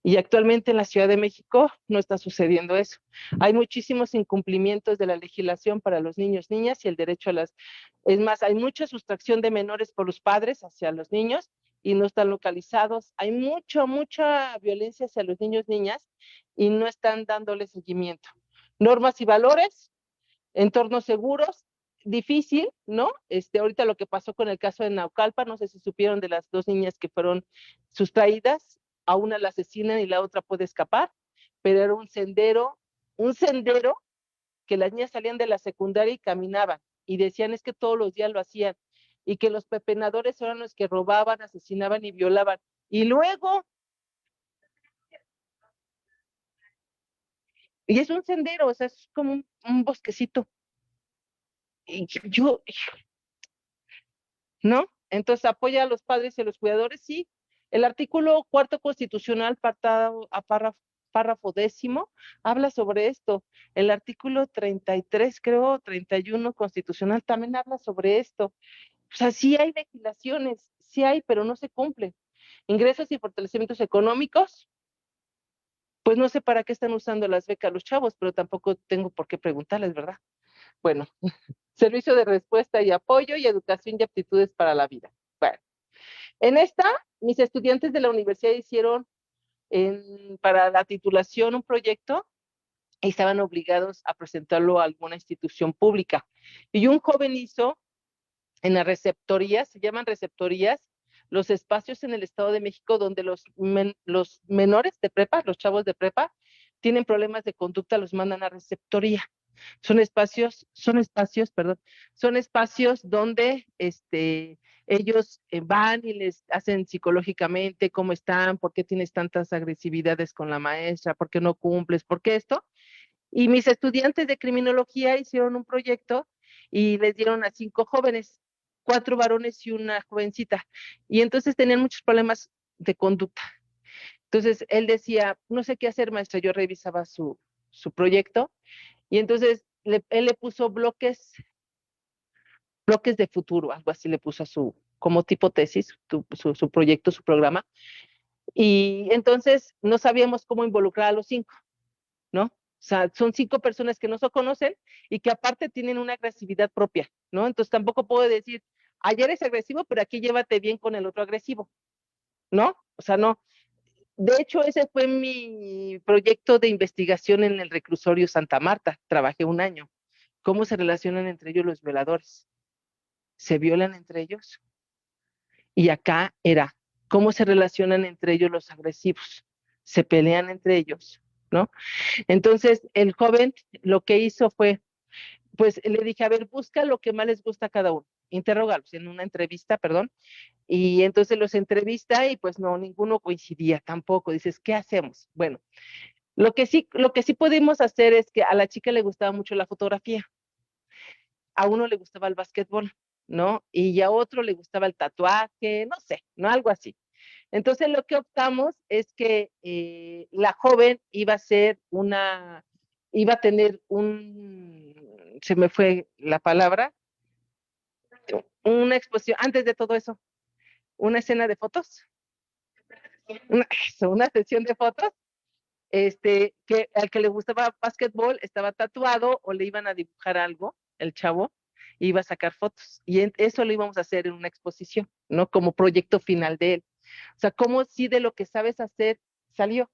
Y actualmente en la Ciudad de México no está sucediendo eso. Hay muchísimos incumplimientos de la legislación para los niños, niñas y el derecho a las... Es más, hay mucha sustracción de menores por los padres hacia los niños y no están localizados. Hay mucha violencia hacia los niños, niñas y no están dándole seguimiento. Normas y valores, entornos seguros, difícil, ¿no? Ahorita lo que pasó con el caso de Naucalpan, no sé si supieron de las 2 niñas que fueron sustraídas, a una la asesinan y la otra puede escapar, pero era un sendero que las niñas salían de la secundaria y caminaban, y decían es que todos los días lo hacían, y que los pepenadores eran los que robaban, asesinaban y violaban, y luego, y es un sendero, o sea, es como un bosquecito, y yo, ¿no? Entonces apoya a los padres y a los cuidadores, sí. El artículo 4 constitucional, párrafo 10, habla sobre esto. El artículo 33, creo, 31 constitucional también habla sobre esto. O sea, sí hay legislaciones, sí hay, pero no se cumplen. Ingresos y fortalecimientos económicos, pues no sé para qué están usando las becas los chavos, pero tampoco tengo por qué preguntarles, ¿verdad? Bueno, servicio de respuesta y apoyo y educación y aptitudes para la vida. Bueno, en esta, mis estudiantes de la universidad hicieron para la titulación un proyecto y estaban obligados a presentarlo a alguna institución pública. Y un joven hizo en las receptorías, se llaman receptorías, los espacios en el Estado de México donde los menores de prepa, los chavos de prepa, tienen problemas de conducta, los mandan a receptoría. Son espacios donde ellos van y les hacen psicológicamente cómo están, por qué tienes tantas agresividades con la maestra, por qué no cumples, por qué esto. Y mis estudiantes de criminología hicieron un proyecto y les dieron a 5 jóvenes, 4 varones y una jovencita. Y entonces tenían muchos problemas de conducta. Entonces él decía, no sé qué hacer, maestra. Yo revisaba su proyecto y entonces él le puso bloques de futuro, algo así le puso a como tipo tesis, su proyecto, su programa. Y entonces no sabíamos cómo involucrar a los 5, ¿no? O sea, son 5 personas que no se conocen y que aparte tienen una agresividad propia, ¿no? Entonces tampoco puedo decir, ayer es agresivo, pero aquí llévate bien con el otro agresivo, ¿no? O sea, no. De hecho, ese fue mi proyecto de investigación en el reclusorio Santa Marta. Trabajé 1 año. ¿Cómo se relacionan entre ellos los violadores? ¿Se violan entre ellos? Y acá era, ¿cómo se relacionan entre ellos los agresivos? ¿Se pelean entre ellos? ¿No? Entonces, el joven lo que hizo fue, pues le dije, a ver, busca lo que más les gusta a cada uno, interrógalos en una entrevista, perdón, y entonces los entrevista y pues no, ninguno coincidía tampoco. Dices, ¿qué hacemos? Bueno, lo que sí podemos hacer es que a la chica le gustaba mucho la fotografía, a uno le gustaba el básquetbol, ¿no? Y a otro le gustaba el tatuaje, no sé, ¿no? Algo así. Entonces lo que optamos es que la joven iba a tener se me fue la palabra, una exposición, antes de todo eso, una escena de fotos, una sesión de fotos, que al que le gustaba básquetbol estaba tatuado o le iban a dibujar algo, el chavo, iba a sacar fotos. Y eso lo íbamos a hacer en una exposición, ¿no? Como proyecto final de él. O sea, como si de lo que sabes hacer salió.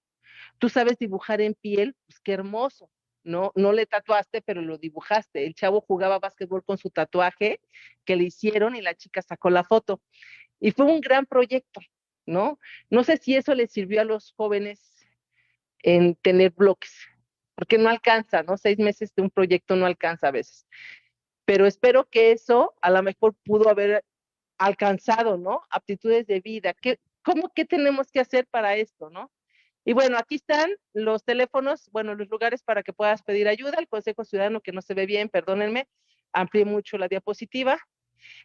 Tú sabes dibujar en piel, pues qué hermoso, ¿no? No le tatuaste, pero lo dibujaste. El chavo jugaba básquetbol con su tatuaje que le hicieron y la chica sacó la foto. Y fue un gran proyecto, ¿no? No sé si eso le sirvió a los jóvenes en tener bloques, porque no alcanza, ¿no? 6 meses de un proyecto no alcanza a veces. Pero espero que eso a lo mejor pudo haber alcanzado, ¿no? Aptitudes de vida. ¿Qué tenemos que hacer para esto, no? Y bueno, aquí están los teléfonos, bueno, los lugares para que puedas pedir ayuda. El Consejo Ciudadano, que no se ve bien, perdónenme, amplié mucho la diapositiva.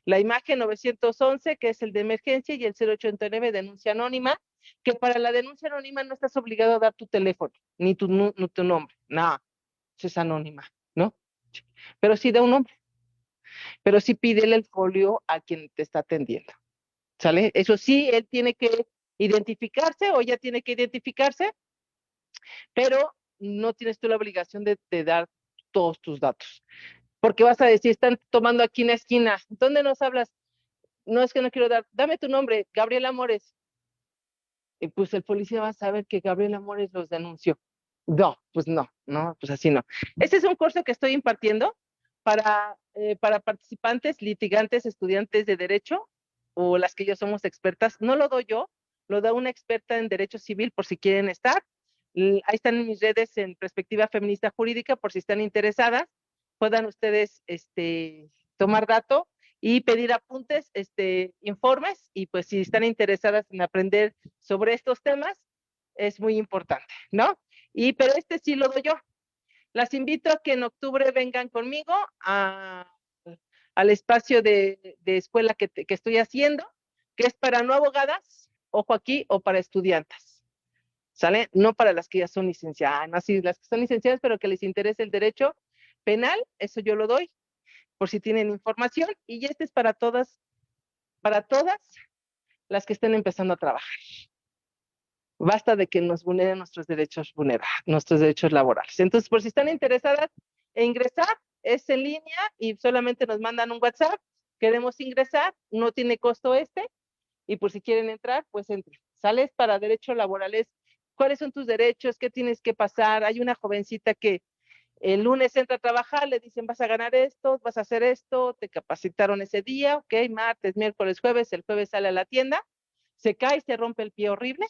La imagen 911, que es el de emergencia, y el 089, denuncia anónima, que para la denuncia anónima no estás obligado a dar tu teléfono, ni tu nombre, no, eso es anónima, ¿no? Pero sí da un nombre, pero sí pídele el folio a quien te está atendiendo, ¿sale? Eso sí, él tiene que identificarse o ella tiene que identificarse, pero no tienes tú la obligación de dar todos tus datos, porque vas a decir, están tomando aquí en la esquina, ¿dónde nos hablas? No, es que no quiero dar, dame tu nombre, Gabriel Amores. Y pues el policía va a saber que Gabriel Amores los denunció. No, pues no, no, pues así no. Este es un curso que estoy impartiendo para participantes, litigantes, estudiantes de derecho o las que ya somos expertas. No lo doy yo, lo da una experta en derecho civil por si quieren estar. Ahí están en mis redes en Perspectiva Feminista Jurídica por si están interesadas. Puedan ustedes tomar dato y pedir apuntes, informes, y pues si están interesadas en aprender sobre estos temas, es muy importante, ¿no? Pero sí lo doy yo. Las invito a que en octubre vengan conmigo al espacio de escuela que estoy haciendo, que es para no abogadas, ojo aquí, o para estudiantes, ¿sale? No para las que ya son licenciadas, no, sí, las que son licenciadas, pero que les interese el derecho penal, eso yo lo doy, por si tienen información, y es para todas las que estén empezando a trabajar. Basta de que nos vulneren nuestros derechos laborales. Entonces, por si están interesadas en ingresar, es en línea y solamente nos mandan un WhatsApp, queremos ingresar, no tiene costo y por si quieren entrar, pues entren. Sales para derechos laborales, ¿cuáles son tus derechos? ¿Qué tienes que pasar? Hay una jovencita que el lunes entra a trabajar, le dicen vas a ganar esto, vas a hacer esto, te capacitaron ese día, ok, martes, miércoles, jueves, el jueves sale a la tienda, se cae, se rompe el pie horrible,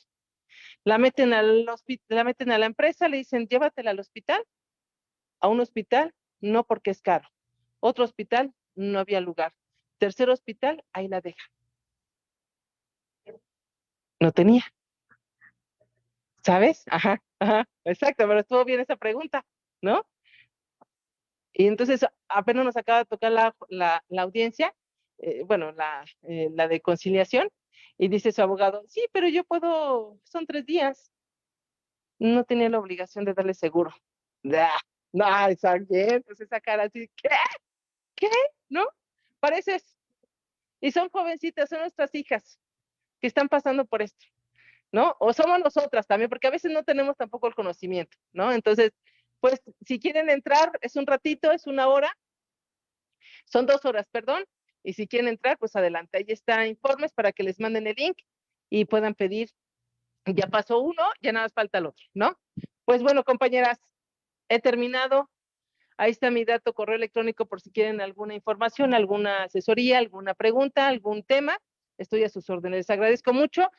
la meten a la empresa, le dicen llévatela al hospital, a un hospital, no porque es caro, otro hospital, no había lugar, tercer hospital, ahí la deja. No tenía, ¿sabes? Ajá, ajá, exacto, pero estuvo bien esa pregunta, ¿no? Y entonces apenas nos acaba de tocar la audiencia, bueno, la de conciliación, y dice su abogado, sí, pero yo puedo, son 3 días, no tenía la obligación de darle seguro. Ah, no, está bien, pues esa cara así, ¿qué? ¿Qué? ¿No? Pareces, y son jovencitas, son nuestras hijas que están pasando por esto, ¿no? O somos nosotras también, porque a veces no tenemos tampoco el conocimiento, ¿no? Entonces, pues si quieren entrar, es un ratito, es 1 hora, son 2 horas, perdón, y si quieren entrar, pues adelante, ahí está informes para que les manden el link y puedan pedir, ya pasó uno, ya nada más falta el otro, ¿no? Pues bueno, compañeras, he terminado. Ahí está mi dato, correo electrónico por si quieren alguna información, alguna asesoría, alguna pregunta, algún tema. Estoy a sus órdenes. Les agradezco mucho.